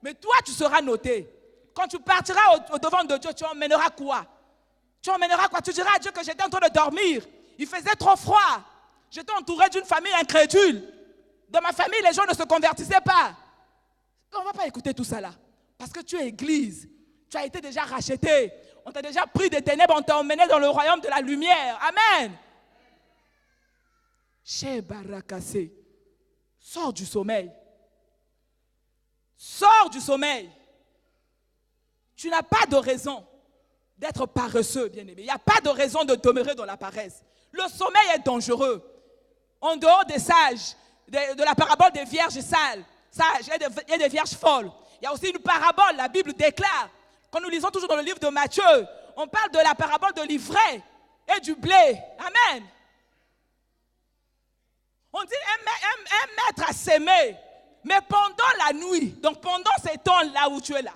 Mais toi, tu seras noté. Quand tu partiras au devant de Dieu, tu emmèneras quoi? Tu emmèneras quoi? Tu diras à Dieu que j'étais en train de dormir. Il faisait trop froid. J'étais entouré d'une famille incrédule. Dans ma famille, les gens ne se convertissaient pas. On ne va pas écouter tout ça là. Parce que tu es église. Tu as été déjà racheté. On t'a déjà pris des ténèbres, on t'a emmené dans le royaume de la lumière. Amen. Chez Barakassé, sors du sommeil. Sors du sommeil. Tu n'as pas de raison d'être paresseux, bien-aimé. Il n'y a pas de raison de demeurer dans la paresse. Le sommeil est dangereux. En dehors des sages, de la parabole des vierges sages et des vierges folles, il y a aussi une parabole, la Bible déclare, quand nous lisons toujours dans le livre de Matthieu, on parle de la parabole de l'ivraie et du blé. Amen. On dit un maître a sémé, mais pendant la nuit, donc pendant ces temps-là où tu es là,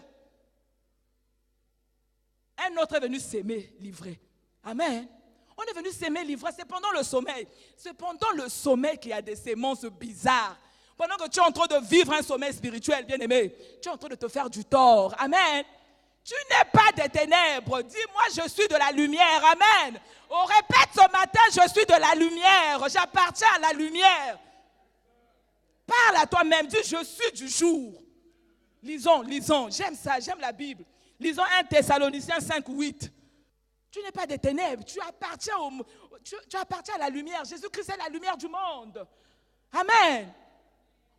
un autre est venu s'aimer l'ivraie. Amen. On est venu s'aimer l'ivraie, c'est pendant le sommeil. C'est pendant le sommeil qu'il y a des semences bizarres. Pendant que tu es en train de vivre un sommeil spirituel, bien-aimé, tu es en train de te faire du tort. Amen. Tu n'es pas des ténèbres. Dis-moi, je suis de la lumière. Amen. On répète ce matin, je suis de la lumière. J'appartiens à la lumière. Parle à toi-même. Dis, je suis du jour. Lisons. J'aime ça, j'aime la Bible. Lisons 1 Thessaloniciens 5:8. Tu n'es pas des ténèbres, tu appartiens à la lumière. Jésus-Christ est la lumière du monde. Amen.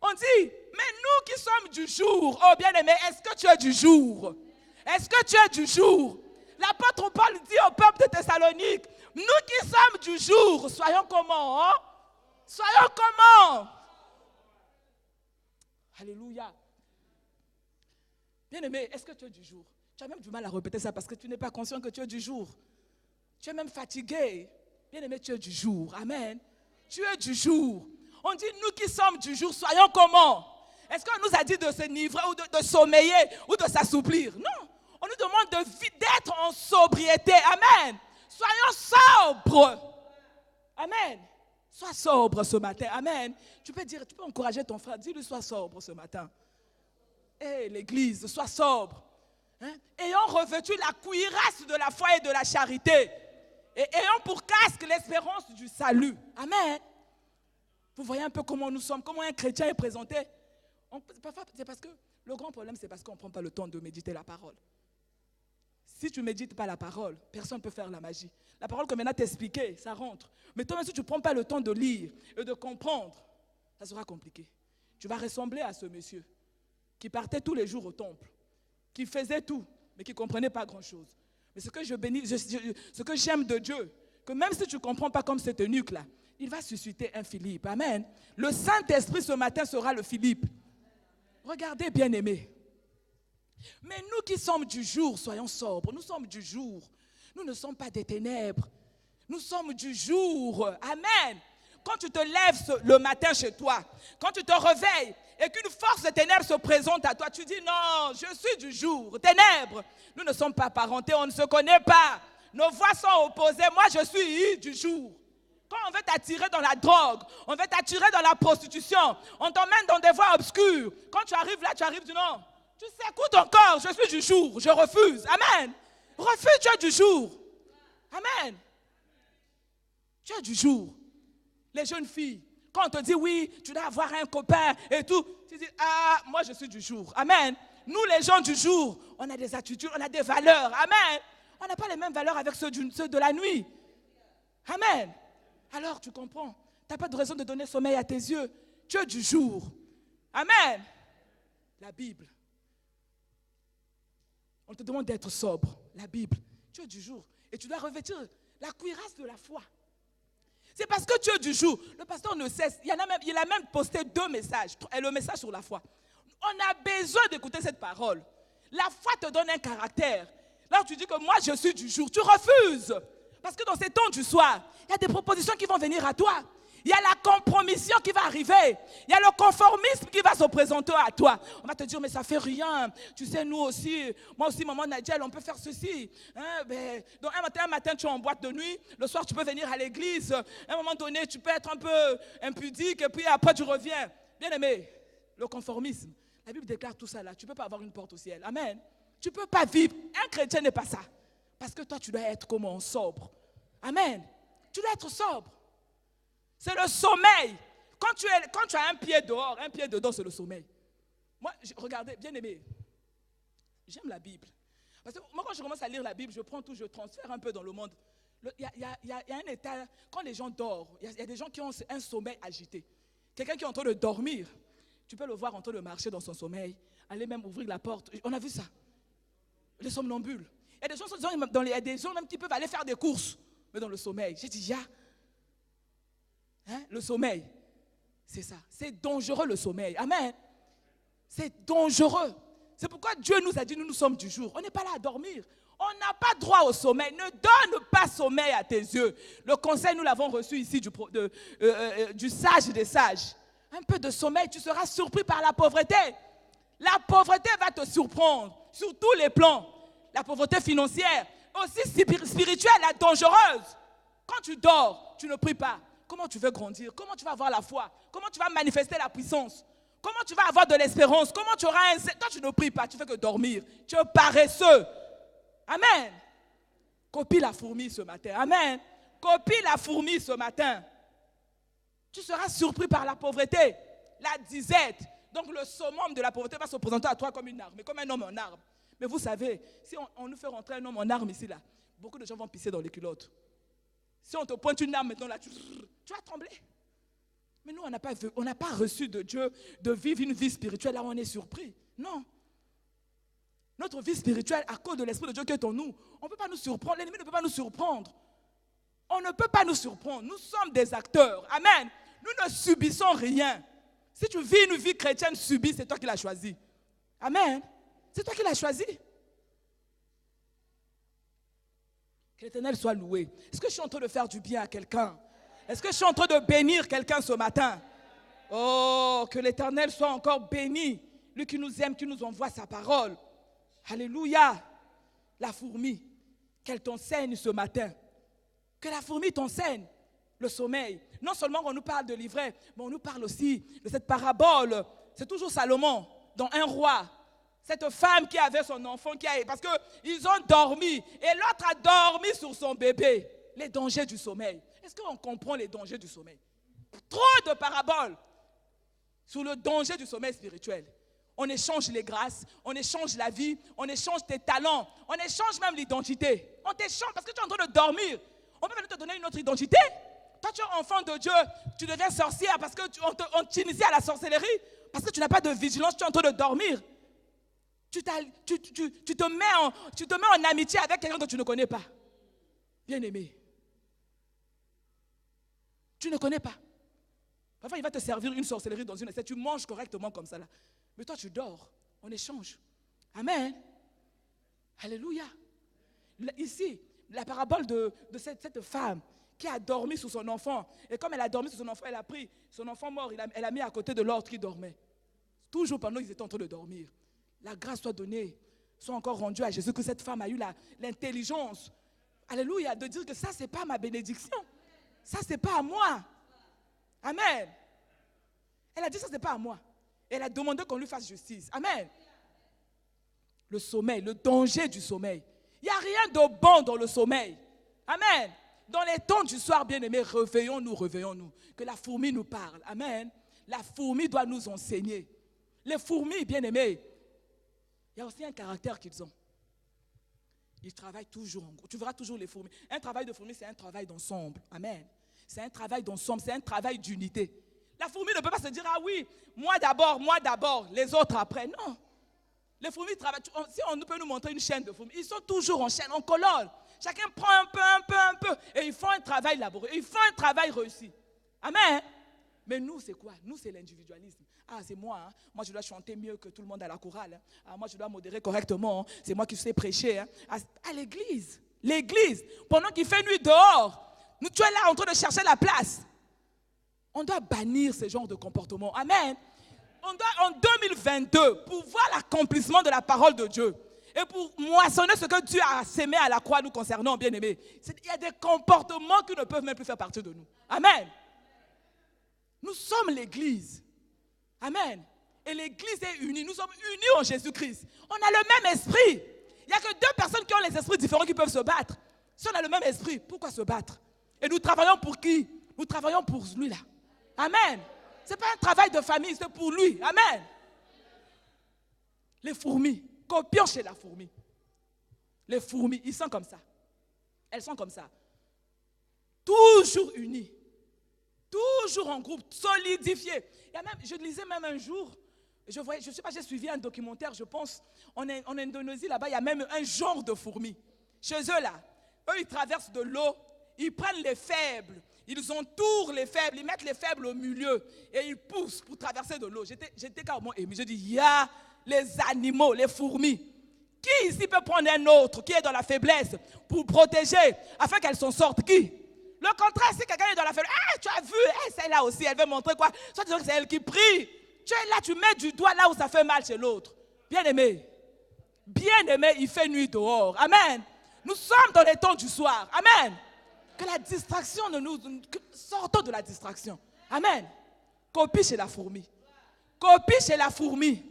On dit, mais nous qui sommes du jour, oh bien-aimé, est-ce que tu es du jour? Est-ce que tu es du jour? L'apôtre Paul dit au peuple de Thessalonique, nous qui sommes du jour, soyons comment? Hein? Soyons comment? Alléluia. Bien-aimé, est-ce que tu es du jour? Tu as même du mal à répéter ça parce que tu n'es pas conscient que tu es du jour. Tu es même fatigué. Bien-aimé, tu es du jour. Amen. Tu es du jour. On dit, nous qui sommes du jour, soyons comment? Est-ce qu'on nous a dit de s'enivrer ou de sommeiller ou de s'assouplir? Non. On nous demande d'être en sobriété. Amen. Soyons sobres. Amen. Sois sobre ce matin. Amen. Tu peux encourager ton frère. Dis-lui, sois sobre ce matin. L'église, sois sobre. Ayant revêtu la cuirasse de la foi et de la charité. Et ayant pour casque l'espérance du salut. Amen. Vous voyez un peu comment nous sommes, comment un chrétien est présenté. Parfois, c'est parce que le grand problème, c'est parce qu'on ne prend pas le temps de méditer la parole. Si tu ne médites pas la parole, personne ne peut faire la magie. La parole que maintenant t'expliquer, ça rentre. Mais toi-même, si tu ne prends pas le temps de lire et de comprendre, ça sera compliqué. Tu vas ressembler à ce monsieur qui partait tous les jours au temple, qui faisait tout, mais qui ne comprenait pas grand-chose. Mais ce que ce que j'aime de Dieu, que même si tu ne comprends pas comme cette eunuque-là, il va susciter un Philippe. Amen. Le Saint-Esprit ce matin sera le Philippe. Regardez, bien-aimés. Mais nous qui sommes du jour, soyons sobres. Nous sommes du jour. Nous ne sommes pas des ténèbres. Nous sommes du jour. Amen. Quand tu te lèves le matin chez toi, quand tu te réveilles et qu'une force de ténèbres se présente à toi, tu dis non, je suis du jour. Ténèbres. Nous ne sommes pas parentés, on ne se connaît pas. Nos voix sont opposées. Moi, je suis du jour. Quand on veut t'attirer dans la drogue, on veut t'attirer dans la prostitution, on t'emmène dans des voies obscures. Quand tu arrives là, tu arrives du non. Tu sais, écoute encore, je suis du jour, je refuse. Amen. Refuse, tu es du jour. Amen. Tu es du jour. Les jeunes filles, quand on te dit oui, tu dois avoir un copain et tout, tu dis ah, moi je suis du jour. Amen. Nous les gens du jour, on a des attitudes, on a des valeurs. Amen. On n'a pas les mêmes valeurs avec ceux de la nuit. Amen. Alors tu comprends, tu n'as pas de raison de donner sommeil à tes yeux. Tu es du jour. Amen. La Bible. On te demande d'être sobre. La Bible. Tu es du jour. Et tu dois revêtir la cuirasse de la foi. C'est parce que tu es du jour. Le pasteur ne cesse. Il a même posté 2 messages. Et le message sur la foi. On a besoin d'écouter cette parole. La foi te donne un caractère. Là, tu dis que moi, je suis du jour. Tu refuses. Parce que dans ces temps du soir, il y a des propositions qui vont venir à toi. Il y a la compromission qui va arriver. Il y a le conformisme qui va se présenter à toi. On va te dire, mais ça fait rien. Tu sais, nous aussi, moi aussi, maman Nadjel, on peut faire ceci. Donc un matin, tu es en boîte de nuit. Le soir, tu peux venir à l'église. À un moment donné, tu peux être un peu impudique. Et puis après, tu reviens. Bien aimé, le conformisme. La Bible déclare tout ça là. Tu ne peux pas avoir une porte au ciel. Amen. Tu ne peux pas vivre. Un chrétien n'est pas ça. Parce que toi, tu dois être comment? Sobre. Amen. Tu dois être sobre. C'est le sommeil. Quand tu as un pied dehors, un pied dedans, c'est le sommeil. Moi, regardez, bien aimé, j'aime la Bible. Parce que moi, quand je commence à lire la Bible, je prends tout, je transfère un peu dans le monde. Il y a un état, quand les gens dorment, il y a des gens qui ont un sommeil agité. Quelqu'un qui est en train de dormir, tu peux le voir en train de marcher dans son sommeil, aller même ouvrir la porte. On a vu ça. Les somnambules. Il y a des gens même qui peuvent aller faire des courses, mais dans le sommeil. J'ai dit, le sommeil, c'est ça. C'est dangereux le sommeil. Amen. C'est dangereux. C'est pourquoi Dieu nous a dit, nous sommes du jour. On n'est pas là à dormir. On n'a pas droit au sommeil. Ne donne pas sommeil à tes yeux. Le conseil, nous l'avons reçu ici du sage des sages. Un peu de sommeil, tu seras surpris par la pauvreté. La pauvreté va te surprendre sur tous les plans. La pauvreté financière, aussi spirituelle, la dangereuse. Quand tu dors, tu ne pries pas. Comment tu veux grandir? Comment tu vas avoir la foi? Comment tu vas manifester la puissance? Comment tu vas avoir de l'espérance? Comment tu auras un... Toi, tu ne pries pas, tu fais que dormir. Tu es paresseux. Amen. Copie la fourmi ce matin. Amen. Copie la fourmi ce matin. Tu seras surpris par la pauvreté, la disette. Donc le summum de la pauvreté va se présenter à toi comme une arme, comme un homme en arme. Mais vous savez, si on nous fait rentrer un homme en arme ici, là, beaucoup de gens vont pisser dans les culottes. Si on te pointe une arme maintenant, là, tu vas trembler. Mais nous, on n'a pas reçu de Dieu de vivre une vie spirituelle, là on est surpris. Non. Notre vie spirituelle, à cause de l'Esprit de Dieu qui est en nous, on ne peut pas nous surprendre. L'ennemi ne peut pas nous surprendre. On ne peut pas nous surprendre. Nous sommes des acteurs. Amen. Nous ne subissons rien. Si tu vis une vie chrétienne subie, c'est toi qui l'as choisi. Amen. C'est toi qui l'as choisi. Que l'Éternel soit loué. Est-ce que je suis en train de faire du bien à quelqu'un? Est-ce que je suis en train de bénir quelqu'un ce matin? Oh, que l'Éternel soit encore béni. Lui qui nous aime, qui nous envoie sa parole. Alléluia. la fourmi, qu'elle t'enseigne ce matin. Que la fourmi t'enseigne le sommeil. Non seulement on nous parle de l'ivraie, mais on nous parle aussi de cette parabole. C'est toujours Salomon, dans Un roi. Cette femme qui avait son enfant, parce qu'ils ont dormi, et l'autre a dormi sur son bébé. Les dangers du sommeil. Est-ce qu'on comprend les dangers du sommeil? Trop de paraboles sur le danger du sommeil spirituel. On échange les grâces, on échange la vie, on échange tes talents, on échange même l'identité. On t'échange parce que tu es en train de dormir. On peut même te donner une autre identité. Toi, tu es enfant de Dieu, tu deviens sorcière parce qu'on t'initie à la sorcellerie, parce que tu n'as pas de vigilance, tu es en train de dormir. Tu te mets en amitié avec quelqu'un que tu ne connais pas. Bien-aimé. Tu ne connais pas. Parfois, il va te servir une sorcellerie dans une assiette. Tu manges correctement comme ça là. Mais toi, tu dors. On échange. Amen. Alléluia. Ici, la parabole de cette femme qui a dormi sur son enfant. Et comme elle a dormi sur son enfant, elle a pris son enfant mort, elle a mis à côté de l'autre qui dormait. Toujours pendant qu'ils étaient en train de dormir. La grâce soit donnée, soit encore rendue à Jésus, que cette femme a eu l'intelligence, alléluia, de dire que ça, ce n'est pas ma bénédiction. Ça, ce n'est pas à moi. Amen. Elle a dit ça, ce n'est pas à moi. Elle a demandé qu'on lui fasse justice. Amen. Le sommeil, le danger du sommeil. Il n'y a rien de bon dans le sommeil. Amen. Dans les temps du soir, bien-aimés, réveillons-nous. Que la fourmi nous parle. Amen. La fourmi doit nous enseigner. Les fourmis, bien-aimés, il y a aussi un caractère qu'ils ont. Ils travaillent toujours en groupe. Tu verras toujours les fourmis. Un travail de fourmi, c'est un travail d'ensemble. Amen. C'est un travail d'ensemble, c'est un travail d'unité. La fourmi ne peut pas se dire, ah oui, moi d'abord, les autres après. Non. Les fourmis travaillent. Si on peut nous montrer une chaîne de fourmis, ils sont toujours en chaîne, en colonne. Chacun prend un peu. Et ils font un travail laborieux. Ils font un travail réussi. Amen. Mais nous, c'est quoi? Nous, c'est l'individualisme. Ah, c'est moi. Hein. Moi, je dois chanter mieux que tout le monde à la chorale. Hein. Ah, moi, je dois modérer correctement. Hein. C'est moi qui sais prêcher. Hein. À l'église. L'église. Pendant qu'il fait nuit dehors, tu es là en train de chercher la place. On doit bannir ce genre de comportement. Amen. On doit, en 2022, pour voir l'accomplissement de la parole de Dieu et pour moissonner ce que Dieu a sémé à la croix nous concernant, bien-aimés, il y a des comportements qui ne peuvent même plus faire partie de nous. Amen. Nous sommes l'église. Amen. Et l'église est unie. Nous sommes unis en Jésus-Christ. On a le même esprit. Il n'y a que deux personnes qui ont les esprits différents qui peuvent se battre. Si on a le même esprit, pourquoi se battre? Et nous travaillons pour qui? Nous travaillons pour lui là. Amen. Ce n'est pas un travail de famille, c'est pour lui. Amen. Les fourmis, copions chez la fourmi. Les fourmis, ils sont comme ça. Elles sont comme ça. Toujours unis. Toujours en groupe, solidifiés. Je lisais même un jour, je sais pas, j'ai suivi un documentaire, je pense, en Indonésie, là-bas, il y a même un genre de fourmis. Chez eux, là, eux, ils traversent de l'eau, ils prennent les faibles, ils entourent les faibles, ils mettent les faibles au milieu et ils poussent pour traverser de l'eau. J'étais carrément ému. Je dis, il y a les animaux, les fourmis. Qui ici peut prendre un autre qui est dans la faiblesse pour protéger afin qu'elle s'en sorte? Qui? Le contraire, si quelqu'un est dans la faiblesse, tu as vu, celle-là aussi, elle veut montrer quoi? Soit tu dis que c'est elle qui prie. Tu es là, tu mets du doigt là où ça fait mal chez l'autre. Bien-aimé, il fait nuit dehors. Amen. Nous sommes dans les temps du soir. Amen. Que la distraction sortons de la distraction. Amen. Copie chez la fourmi. Copie chez la fourmi.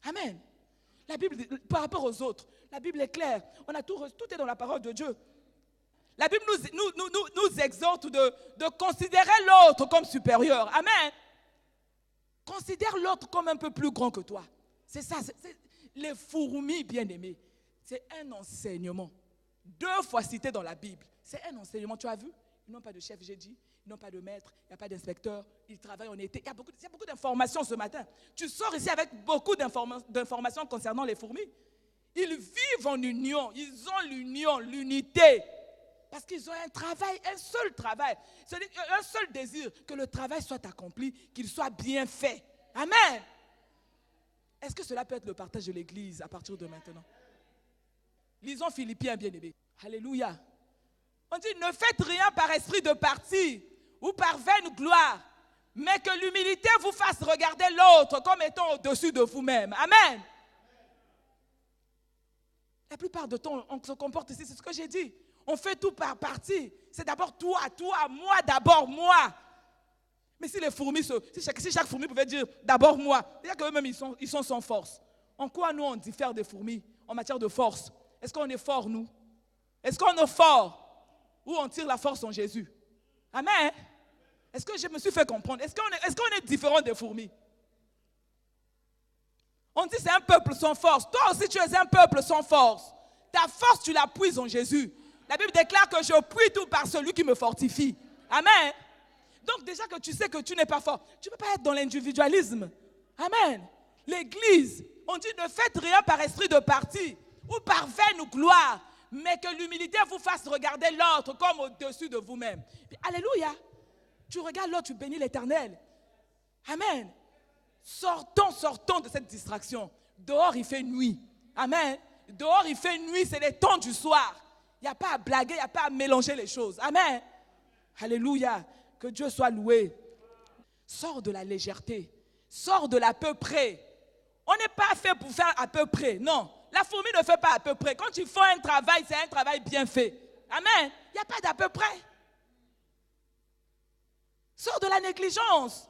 Amen. La Bible, par rapport aux autres, la Bible est claire. On a tout est dans la parole de Dieu. La Bible nous exhorte de considérer l'autre comme supérieur. Amen. Considère l'autre comme un peu plus grand que toi. C'est ça. Les fourmis, bien-aimés, c'est un enseignement. 2 fois cité dans la Bible. C'est un enseignement. Tu as vu? Ils n'ont pas de chef, j'ai dit. Ils n'ont pas de maître. Il n'y a pas d'inspecteur. Ils travaillent en été. Il y a beaucoup d'informations ce matin. Tu sors ici avec beaucoup d'informations concernant les fourmis. Ils vivent en union. Ils ont l'union, l'unité. Parce qu'ils ont un travail, un seul travail. Un seul désir, que le travail soit accompli, qu'il soit bien fait. Amen. Est-ce que cela peut être le partage de l'Église à partir de maintenant? Lisons Philippiens, bien-aimés. Alléluia. On dit, ne faites rien par esprit de parti ou par vaine gloire, mais que l'humilité vous fasse regarder l'autre comme étant au-dessus de vous-même. Amen. La plupart du temps, on se comporte ici, c'est ce que j'ai dit. On fait tout par partie. C'est d'abord toi, moi, d'abord moi. Mais si les fourmis, si chaque fourmi pouvait dire d'abord moi, c'est-à-dire qu'eux-mêmes ils sont sans force. En quoi nous on diffère des fourmis en matière de force? Est-ce qu'on est fort nous? Est-ce qu'on est fort? Ou on tire la force en Jésus? Amen. Est-ce que je me suis fait comprendre? Est-ce qu'on est différent des fourmis? On dit c'est un peuple sans force. Toi aussi tu es un peuple sans force. Ta force tu la puises en Jésus. La Bible déclare que je puis tout par celui qui me fortifie. Amen. Donc déjà que tu sais que tu n'es pas fort, tu ne peux pas être dans l'individualisme. Amen. L'Église, on dit ne faites rien par esprit de parti ou par vaine ou gloire, mais que l'humilité vous fasse regarder l'autre comme au-dessus de vous-même. Alléluia. Tu regardes l'autre, tu bénis l'Éternel. Amen. Sortons de cette distraction. Dehors, il fait nuit. Amen. Dehors, il fait nuit, c'est les temps du soir. Il n'y a pas à blaguer, il n'y a pas à mélanger les choses. Amen. Alléluia. Que Dieu soit loué. Sors de la légèreté. Sors de l'à peu près. On n'est pas fait pour faire à peu près. Non. La fourmi ne fait pas à peu près. Quand il faut un travail, c'est un travail bien fait. Amen. Il n'y a pas d'à peu près. Sors de la négligence.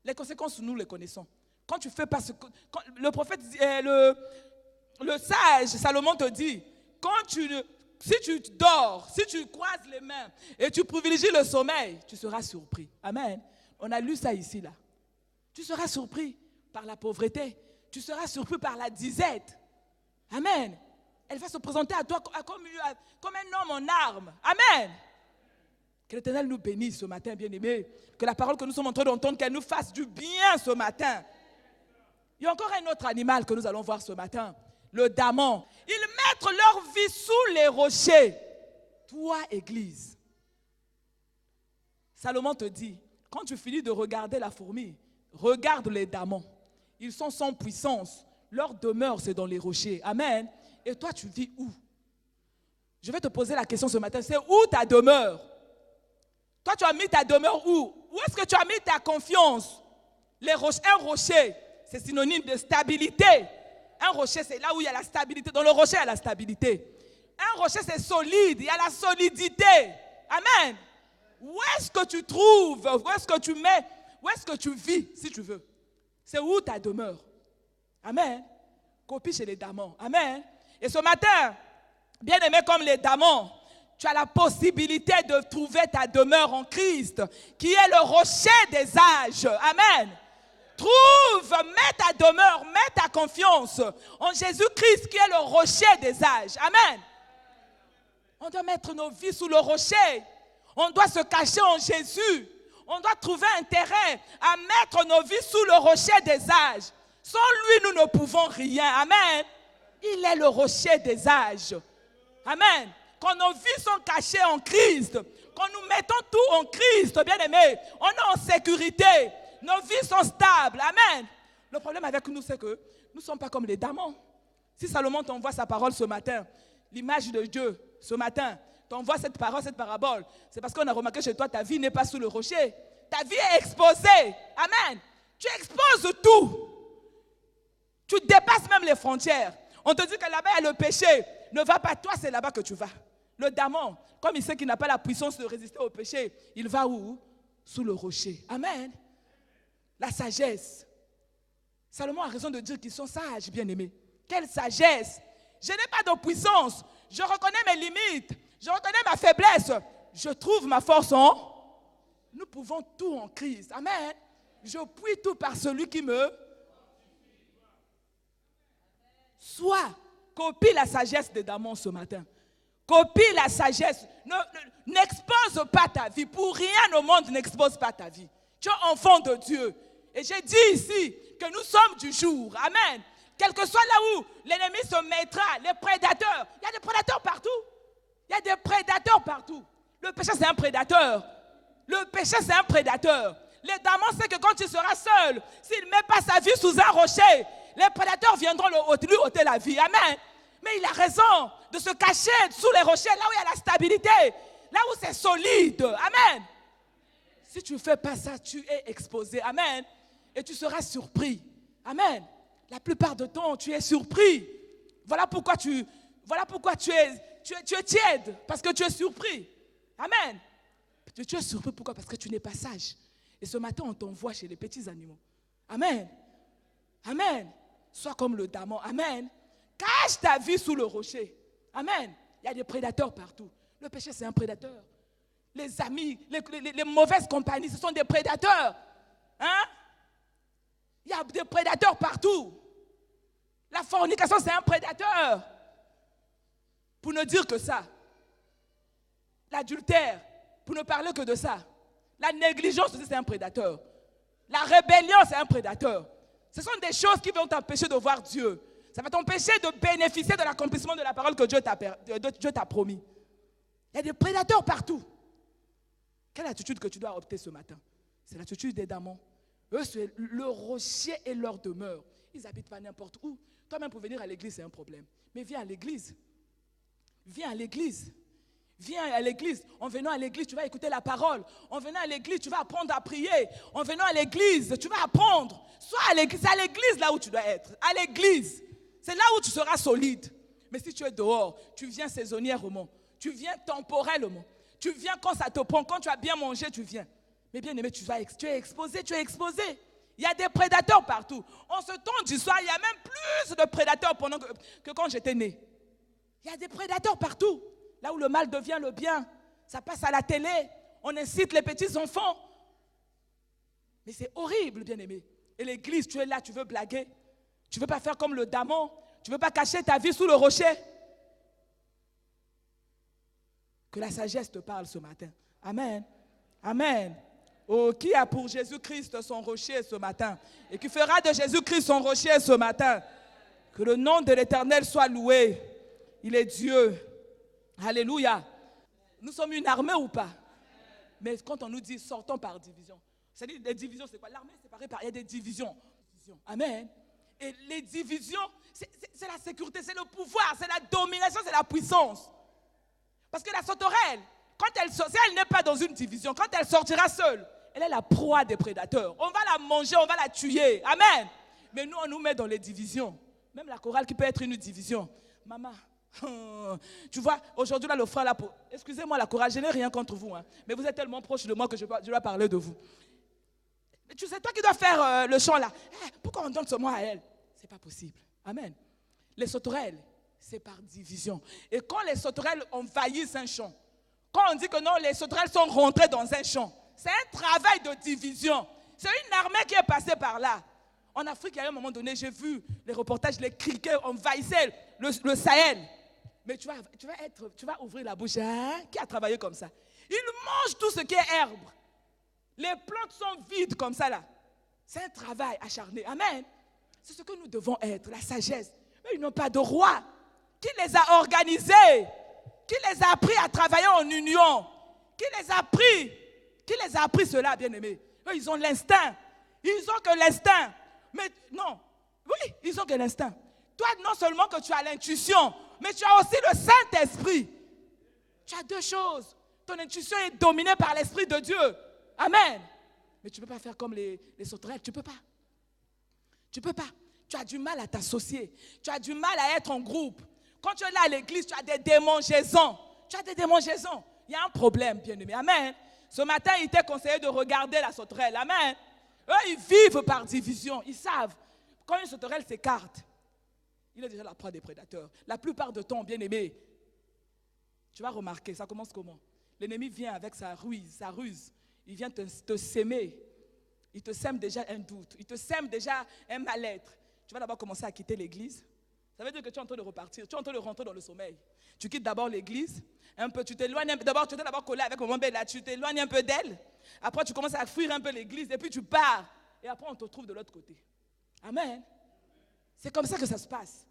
Les conséquences, nous les connaissons. Quand tu fais pas ce que... le prophète, le sage, Salomon te dit, si tu dors, si tu croises les mains et tu privilégies le sommeil, tu seras surpris. Amen. On a lu ça ici, là. Tu seras surpris par la pauvreté. Tu seras surpris par la disette. Amen. Elle va se présenter à toi comme un homme en armes. Amen. Que l'Éternel nous bénisse ce matin, bien-aimés. Que la parole que nous sommes en train d'entendre, qu'elle nous fasse du bien ce matin. Il y a encore un autre animal que nous allons voir ce matin. Le daman. Ils mettent leur vie sous les rochers. Toi, Église. Salomon te dit, quand tu finis de regarder la fourmi, regarde les damans. Ils sont sans puissance. Leur demeure, c'est dans les rochers. Amen. Et toi, tu vis où? Je vais te poser la question ce matin. C'est où ta demeure? Toi, tu as mis ta demeure où? Où est-ce que tu as mis ta confiance? Un rocher, c'est synonyme de stabilité. Un rocher, c'est là où il y a la stabilité. Dans le rocher, il y a la stabilité. Un rocher, c'est solide. Il y a la solidité. Amen. Où est-ce que tu trouves? Où est-ce que tu mets? Où est-ce que tu vis, si tu veux? C'est où ta demeure? Amen. Copie chez les damans. Amen. Et ce matin, bien aimé comme les damans, tu as la possibilité de trouver ta demeure en Christ, qui est le rocher des âges. Amen. Mets ta demeure, mets ta confiance en Jésus-Christ, qui est le rocher des âges. Amen. On doit mettre nos vies sous le rocher. On doit se cacher en Jésus. On doit trouver intérêt à mettre nos vies sous le rocher des âges. Sans lui, nous ne pouvons rien. Amen. Il est le rocher des âges. Amen. Quand nos vies sont cachées en Christ, quand nous mettons tout en Christ, bien aimé, on est en sécurité. Nos vies sont stables. Amen. Le problème avec nous, c'est que nous ne sommes pas comme les damans. Si Salomon t'envoie sa parole ce matin, l'image de Dieu ce matin, t'envoie cette parole, cette parabole, c'est parce qu'on a remarqué chez toi, ta vie n'est pas sous le rocher. Ta vie est exposée. Amen. Tu exposes tout. Tu dépasses même les frontières. On te dit que là-bas, il y a le péché. Ne va pas, toi, c'est là-bas que tu vas. Le daman, comme il sait qu'il n'a pas la puissance de résister au péché, il va où? Sous le rocher. Amen. La sagesse. Salomon a raison de dire qu'ils sont sages, bien-aimés. Quelle sagesse! Je n'ai pas de puissance. Je reconnais mes limites. Je reconnais ma faiblesse. Je trouve ma force en... Nous pouvons tout en Christ. Amen. Je puis tout par celui qui me... Sois, copie la sagesse de Damon ce matin. Copie la sagesse. N'expose pas ta vie. Pour rien au monde, n'expose pas ta vie. Tu es enfant de Dieu. Et j'ai dit ici que nous sommes du jour. Amen. Quel que soit là où l'ennemi se mettra, les prédateurs. Il y a des prédateurs partout. Il y a des prédateurs partout. Le péché, c'est un prédateur. Le péché, c'est un prédateur. Les damans savent que quand il sera seul, s'il ne met pas sa vie sous un rocher, les prédateurs viendront lui ôter la vie. Amen. Mais il a raison de se cacher sous les rochers, là où il y a la stabilité, là où c'est solide. Amen. Si tu ne fais pas ça, tu es exposé. Amen. Et tu seras surpris. Amen. La plupart du temps, tu es surpris Voilà pourquoi tu es tiède, parce que tu es surpris. Amen. Tu es surpris, pourquoi? Parce que tu n'es pas sage. Et ce matin, on t'envoie chez les petits animaux. Amen. Amen. Sois comme le daman. Amen. Cache ta vie sous le rocher. Amen. Il y a des prédateurs partout. Le péché, c'est un prédateur. Les amis, les mauvaises compagnies, ce sont des prédateurs. Hein? Il y a des prédateurs partout. La fornication, c'est un prédateur. Pour ne dire que ça. L'adultère, pour ne parler que de ça. La négligence aussi, c'est un prédateur. La rébellion, c'est un prédateur. Ce sont des choses qui vont t'empêcher de voir Dieu. Ça va t'empêcher de bénéficier de l'accomplissement de la parole que Dieu t'a promis. Il y a des prédateurs partout. Quelle attitude que tu dois opter ce matin? C'est l'attitude des démons. Eux, c'est le rocher et leur demeure. Ils n'habitent pas n'importe où. Toi-même, pour venir à l'église, c'est un problème. Mais viens à l'église. Viens à l'église. Viens à l'église. En venant à l'église, tu vas écouter la parole. En venant à l'église, tu vas apprendre à prier. En venant à l'église, tu vas apprendre. Sois à l'église. C'est à l'église là où tu dois être. À l'église. C'est là où tu seras solide. Mais si tu es dehors, tu viens saisonnièrement. Tu viens temporellement. Tu viens quand ça te prend. Quand tu as bien mangé, tu viens. Mais bien aimé, tu es exposé. Tu es exposé. Il y a des prédateurs partout. En ce temps du soir, il y a même plus de prédateurs que quand j'étais né. Il y a des prédateurs partout. Là où le mal devient le bien. Ça passe à la télé. On incite les petits enfants. Mais c'est horrible, bien aimé. Et l'église, tu es là, tu veux blaguer. Tu ne veux pas faire comme le daman. Tu ne veux pas cacher ta vie sous le rocher. Que la sagesse te parle ce matin. Amen. Amen. Oh, qui a pour Jésus-Christ son rocher ce matin? Et qui fera de Jésus-Christ son rocher ce matin? Que le nom de l'Éternel soit loué. Il est Dieu. Alléluia. Nous sommes une armée ou pas? Mais quand on nous dit sortons par division, c'est-à-dire les divisions, c'est quoi? L'armée est séparée par, il y a des divisions. Amen. Et les divisions, c'est la sécurité, c'est le pouvoir, c'est la domination, c'est la puissance. Parce que la sauterelle, si elle n'est pas dans une division, quand elle sortira seule, elle est la proie des prédateurs. On va la manger, on va la tuer. Amen. Mais nous, on nous met dans les divisions. Même la chorale qui peut être une division. Maman, tu vois, aujourd'hui, là, le frère, là, excusez-moi, la chorale, je n'ai rien contre vous. Hein, mais vous êtes tellement proche de moi que je dois parler de vous. Mais tu sais, toi qui dois faire le chant là, pourquoi on donne ce mot à elle? C'est pas possible. Amen. Les sauterelles, c'est par division. Et quand les sauterelles envahissent un champ, quand on dit que non, les sauterelles sont rentrées dans un champ, c'est un travail de division. C'est une armée qui est passée par là. En Afrique, à un moment donné, j'ai vu les reportages, les criquets envahissaient le Sahel. Mais tu vas ouvrir la bouche. Hein? Qui a travaillé comme ça? Ils mangent tout ce qui est herbe. Les plantes sont vides comme ça là. C'est un travail acharné. Amen. C'est ce que nous devons être, la sagesse. Mais ils n'ont pas de roi. Qui les a organisés? Qui les a appris à travailler en union? Qui les a appris cela, bien-aimés? Eux, ils ont l'instinct. Ils ont que l'instinct. Mais non, oui, ils ont que l'instinct. Toi, non seulement que tu as l'intuition, mais tu as aussi le Saint-Esprit. Tu as deux choses. Ton intuition est dominée par l'Esprit de Dieu. Amen. Mais tu ne peux pas faire comme les sauterelles. Tu ne peux pas. Tu ne peux pas. Tu as du mal à t'associer. Tu as du mal à être en groupe. Quand tu es là à l'église, tu as des démangeaisons. Tu as des démangeaisons. Il y a un problème, bien-aimé. Amen. Ce matin, il t'est conseillé de regarder la sauterelle. Amen. Eux, ils vivent par division. Ils savent. Quand une sauterelle s'écarte, il est déjà la proie des prédateurs. La plupart de temps, bien-aimé, tu vas remarquer, ça commence comment? L'ennemi vient avec sa ruse. Il vient te s'aimer. Il te sème déjà un doute. Il te sème déjà un mal-être. Tu vas d'abord commencer à quitter l'église. Ça veut dire que tu es en train de repartir. Tu es en train de rentrer dans le sommeil. Tu quittes d'abord l'église. Un peu, tu t'éloignes un peu. D'abord, tu étais d'abord collé avec maman Bella. Tu t'éloignes un peu d'elle. Après, tu commences à fuir un peu l'église. Et puis, tu pars. Et après, on te trouve de l'autre côté. Amen. C'est comme ça que ça se passe.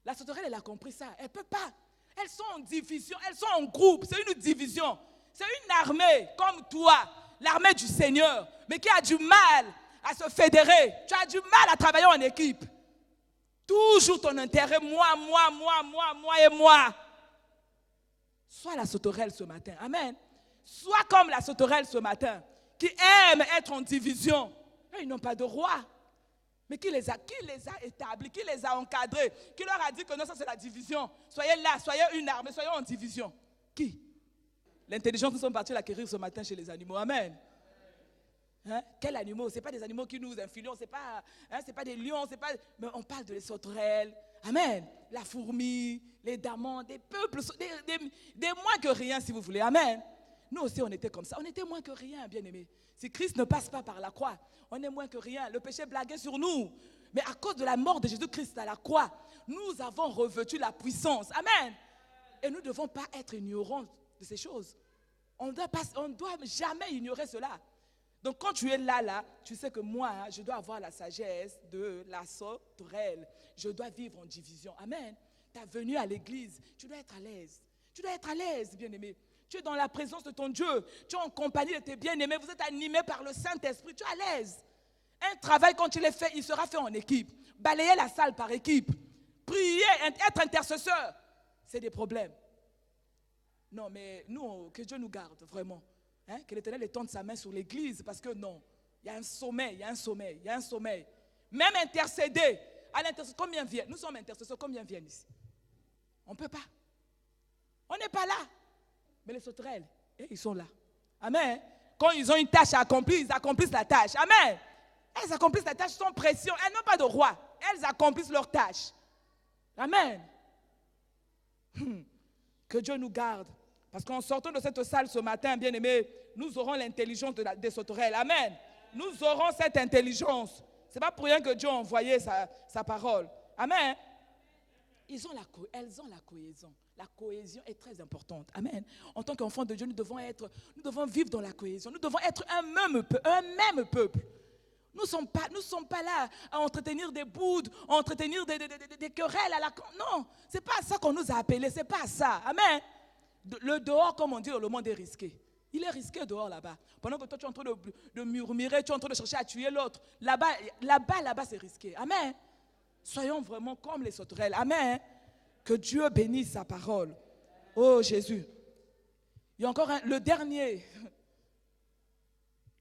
La sauterelle, elle a compris ça. Elle ne peut pas. Elles sont en division. Elles sont en groupe. C'est une division. C'est une armée comme toi. L'armée du Seigneur. Mais qui a du mal à se fédérer. Tu as du mal à travailler en équipe. Toujours ton intérêt, moi et moi. Sois la sauterelle ce matin. Amen. Sois comme la sauterelle ce matin, qui aime être en division. Ils n'ont pas de roi. Mais qui les a établis, qui les a encadrés, qui leur a dit que non, ça c'est la division. Soyez là, soyez une armée, soyez en division. Qui? L'intelligence, nous sommes partis l'acquérir ce matin chez les animaux. Amen. Hein? Quels animaux? Ce n'est pas des animaux qui nous influencent, ce n'est pas des lions, mais on parle de les sauterelles. Amen. La fourmi, les damans, des peuples, des moins que rien si vous voulez. Amen. Nous aussi on était comme ça, on était moins que rien, bien-aimés. Si Christ ne passe pas par la croix, on est moins que rien. Le péché blaguait sur nous. Mais à cause de la mort de Jésus-Christ à la croix, nous avons revêtu la puissance. Amen. Et nous ne devons pas être ignorants de ces choses. On ne doit jamais ignorer cela. Donc quand tu es là, tu sais que moi, je dois avoir la sagesse de la sauterelle. Je dois vivre en division. Amen. Tu es venu à l'église, tu dois être à l'aise. Tu dois être à l'aise, bien-aimé. Tu es dans la présence de ton Dieu. Tu es en compagnie de tes bien-aimés. Vous êtes animés par le Saint-Esprit. Tu es à l'aise. Un travail, quand il est fait, il sera fait en équipe. Balayer la salle par équipe. Prier, être intercesseur. C'est des problèmes. Non, mais nous, que Dieu nous garde, vraiment. Hein? Que l'Éternel étende sa main sur l'église. Parce que non, il y a un sommeil, il y a un sommeil, il y a un sommeil. Même intercéder. À l'intercession, combien viennent? Nous sommes intercesseurs, combien viennent ici? On ne peut pas. On n'est pas là. Mais les sauterelles, ils sont là. Amen. Quand ils ont une tâche à accomplir, ils accomplissent la tâche. Amen. Elles accomplissent la tâche sans pression. Elles n'ont pas de roi. Elles accomplissent leur tâche. Amen. Que Dieu nous garde. Parce qu'en sortant de cette salle ce matin, bien-aimés, nous aurons l'intelligence des sauterelles. Amen. Nous aurons cette intelligence. Ce n'est pas pour rien que Dieu a envoyé sa parole. Amen. Elles ont la cohésion. La cohésion est très importante. Amen. En tant qu'enfants de Dieu, nous devons vivre dans la cohésion. Nous devons être un même peuple. Nous ne sommes pas là à entretenir des boudes, à entretenir des querelles. Non, ce n'est pas à ça qu'on nous a appelés. Ce n'est pas à ça. Amen. Le dehors, comme on dit, le monde est risqué. Il est risqué dehors là-bas. Pendant que toi, tu es en train de murmurer, tu es en train de chercher à tuer l'autre. Là-bas, c'est risqué. Amen. Soyons vraiment comme les sauterelles. Amen. Que Dieu bénisse sa parole. Oh Jésus. Il y a encore le dernier.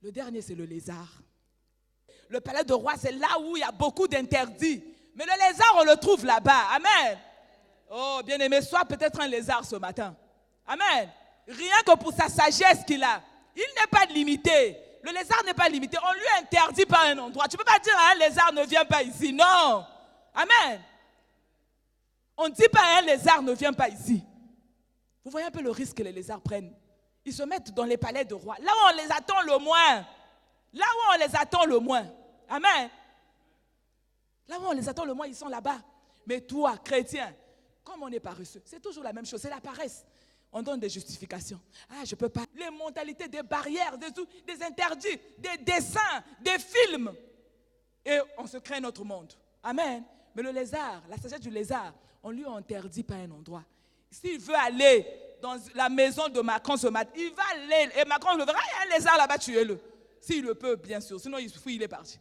Le dernier, c'est le lézard. Le palais de roi, c'est là où il y a beaucoup d'interdits. Mais le lézard, on le trouve là-bas. Amen. Oh, bien-aimé, sois peut-être un lézard ce matin. Amen. Rien que pour sa sagesse qu'il a. Il n'est pas limité. Le lézard n'est pas limité. On lui interdit par un endroit. Tu ne peux pas dire à un lézard ne viens pas ici. Non. Amen. On ne dit pas à un lézard ne viens pas ici. Vous voyez un peu le risque que les lézards prennent. Ils se mettent dans les palais de roi. Là où on les attend le moins. Là où on les attend le moins. Amen. Là où on les attend le moins, ils sont là-bas. Mais toi, chrétien, comme on est paresseux, c'est toujours la même chose. C'est la paresse. On donne des justifications. Ah, je ne peux pas. Les mentalités, des barrières, des interdits, des dessins, des films. Et on se crée notre monde. Amen. Mais le lézard, la sagesse du lézard, on lui interdit pas un endroit. S'il veut aller dans la maison de Macron ce matin, il va aller. Et Macron le verra, il y a un lézard là-bas, tuez-le. S'il le peut, bien sûr. Sinon, il fuit, il est parti.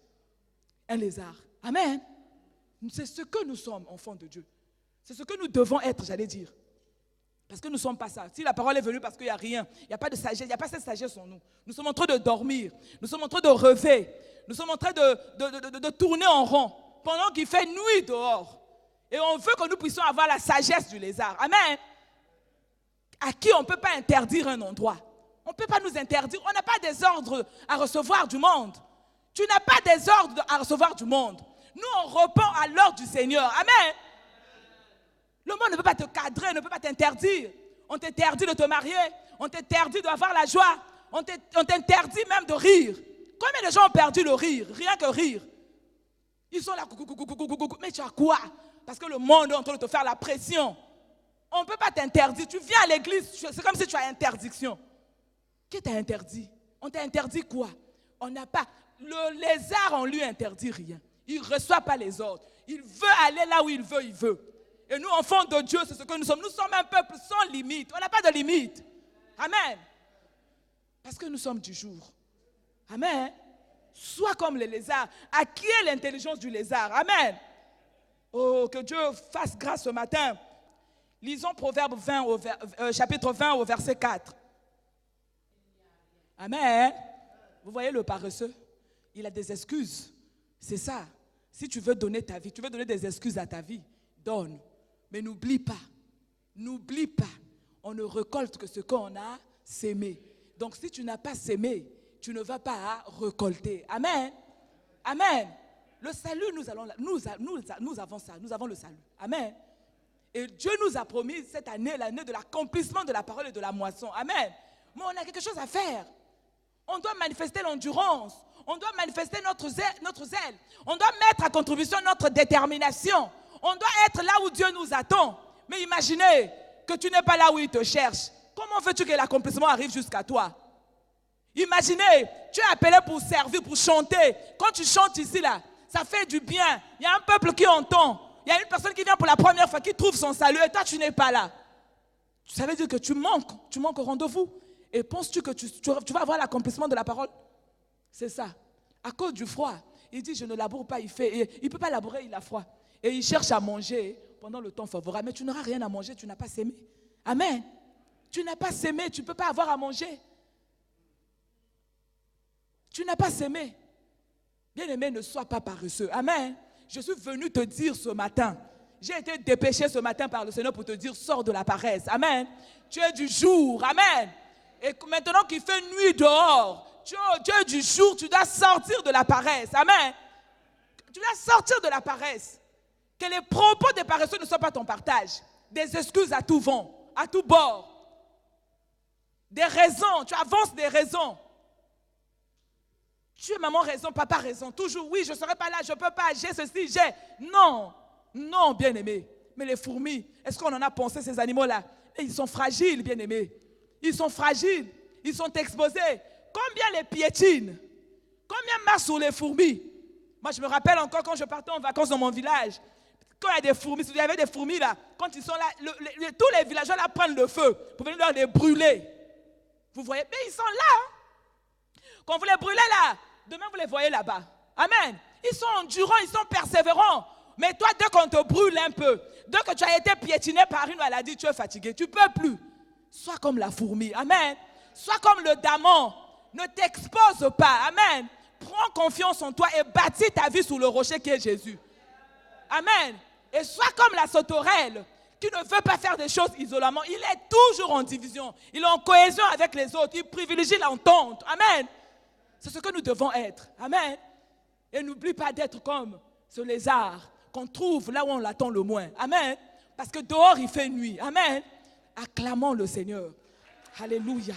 Un lézard. Amen. C'est ce que nous sommes, enfants de Dieu. C'est ce que nous devons être, j'allais dire. Parce que nous ne sommes pas ça. Si la parole est venue parce qu'il n'y a rien, il n'y a pas de sagesse, il n'y a pas cette sagesse en nous. Nous sommes en train de dormir. Nous sommes en train de rêver. Nous sommes en train de tourner en rond. Pendant qu'il fait nuit dehors. Et on veut que nous puissions avoir la sagesse du lézard. Amen. À qui on ne peut pas interdire un endroit. On ne peut pas nous interdire. On n'a pas des ordres à recevoir du monde. Tu n'as pas des ordres à recevoir du monde. Nous, on répond à l'ordre du Seigneur. Amen. Le monde ne peut pas te cadrer, ne peut pas t'interdire. On t'interdit de te marier. On t'interdit d'avoir la joie. On t'interdit même de rire. Combien de gens ont perdu le rire? Rien que rire. Ils sont là, mais tu as quoi? Parce que le monde est en train de te faire la pression. On ne peut pas t'interdire. Tu viens à l'église, c'est comme si tu as interdiction. Qui t'a interdit? On t'a interdit quoi? On n'a pas. Le lézard, on lui interdit rien. Il ne reçoit pas les ordres. Il veut aller là où il veut, il veut. Et nous, enfants de Dieu, c'est ce que nous sommes. Nous sommes un peuple sans limite. On n'a pas de limite. Amen. Parce que nous sommes du jour. Amen. Sois comme les lézards. À qui est l'intelligence du lézard? Amen. Oh, que Dieu fasse grâce ce matin. Lisons Proverbe 20 chapitre 20 au verset 4. Amen. Vous voyez le paresseux? Il a des excuses. C'est ça. Si tu veux donner ta vie, tu veux donner des excuses à ta vie, donne. Mais n'oublie pas, on ne récolte que ce qu'on a sémé. Donc si tu n'as pas sémé, tu ne vas pas récolter. Amen. Amen. Le salut, nous avons ça, nous avons le salut. Amen. Et Dieu nous a promis cette année, l'année de l'accomplissement de la parole et de la moisson. Amen. Mais on a quelque chose à faire. On doit manifester l'endurance. On doit manifester notre zèle. On doit mettre à contribution notre détermination. On doit être là où Dieu nous attend. Mais imaginez que tu n'es pas là où il te cherche. Comment veux-tu que l'accomplissement arrive jusqu'à toi? Imaginez, tu es appelé pour servir, pour chanter. Quand tu chantes ici, là, ça fait du bien. Il y a un peuple qui entend. Il y a une personne qui vient pour la première fois, qui trouve son salut, et toi, tu n'es pas là. Ça veut dire que tu manques au rendez-vous. Et penses-tu que tu vas avoir l'accomplissement de la parole? C'est ça. À cause du froid, il dit, je ne laboure pas, il ne peut pas labourer, il a froid. Et il cherche à manger pendant le temps favorable. Mais tu n'auras rien à manger, tu n'as pas sémé. Amen. Tu n'as pas sémé, tu ne peux pas avoir à manger. Tu n'as pas sémé. Bien-aimé, ne sois pas paresseux. Amen. Je suis venu te dire ce matin, j'ai été dépêché ce matin par le Seigneur pour te dire, sors de la paresse. Amen. Tu es du jour. Amen. Et maintenant qu'il fait nuit dehors, tu es du jour, tu dois sortir de la paresse. Amen. Tu dois sortir de la paresse. Que les propos des paresseux ne soient pas ton partage. Des excuses à tout vent, à tout bord. Des raisons, tu avances des raisons. Tu es maman raison, papa raison. Toujours, oui, je ne serai pas là, je ne peux pas, j'ai ceci, j'ai. Non, non, bien-aimé. Mais les fourmis, est-ce qu'on en a pensé, ces animaux-là? Et ils sont fragiles, bien-aimés. Ils sont fragiles, ils sont exposés. Combien les piétinent? Combien marchent sur les fourmis? Moi, je me rappelle encore quand je partais en vacances dans mon village. Quand il y a des fourmis, il y avait des fourmis là, quand ils sont là, tous les villageois là prennent le feu pour venir les brûler. Vous voyez? Mais ils sont là. Hein? Quand vous les brûlez là, demain vous les voyez là-bas. Amen. Ils sont endurants, ils sont persévérants. Mais toi, dès qu'on te brûle un peu, dès que tu as été piétiné par une maladie, tu es fatigué, tu ne peux plus. Sois comme la fourmi. Amen. Sois comme le daman. Ne t'expose pas. Amen. Prends confiance en toi et bâtis ta vie sur le rocher qui est Jésus. Amen. Et sois comme la sauterelle qui ne veut pas faire des choses isolément. Il est toujours en division. Il est en cohésion avec les autres. Il privilégie l'entente. Amen. C'est ce que nous devons être. Amen. Et n'oublie pas d'être comme ce lézard qu'on trouve là où on l'attend le moins. Amen. Parce que dehors il fait nuit. Amen. Acclamons le Seigneur. Alléluia.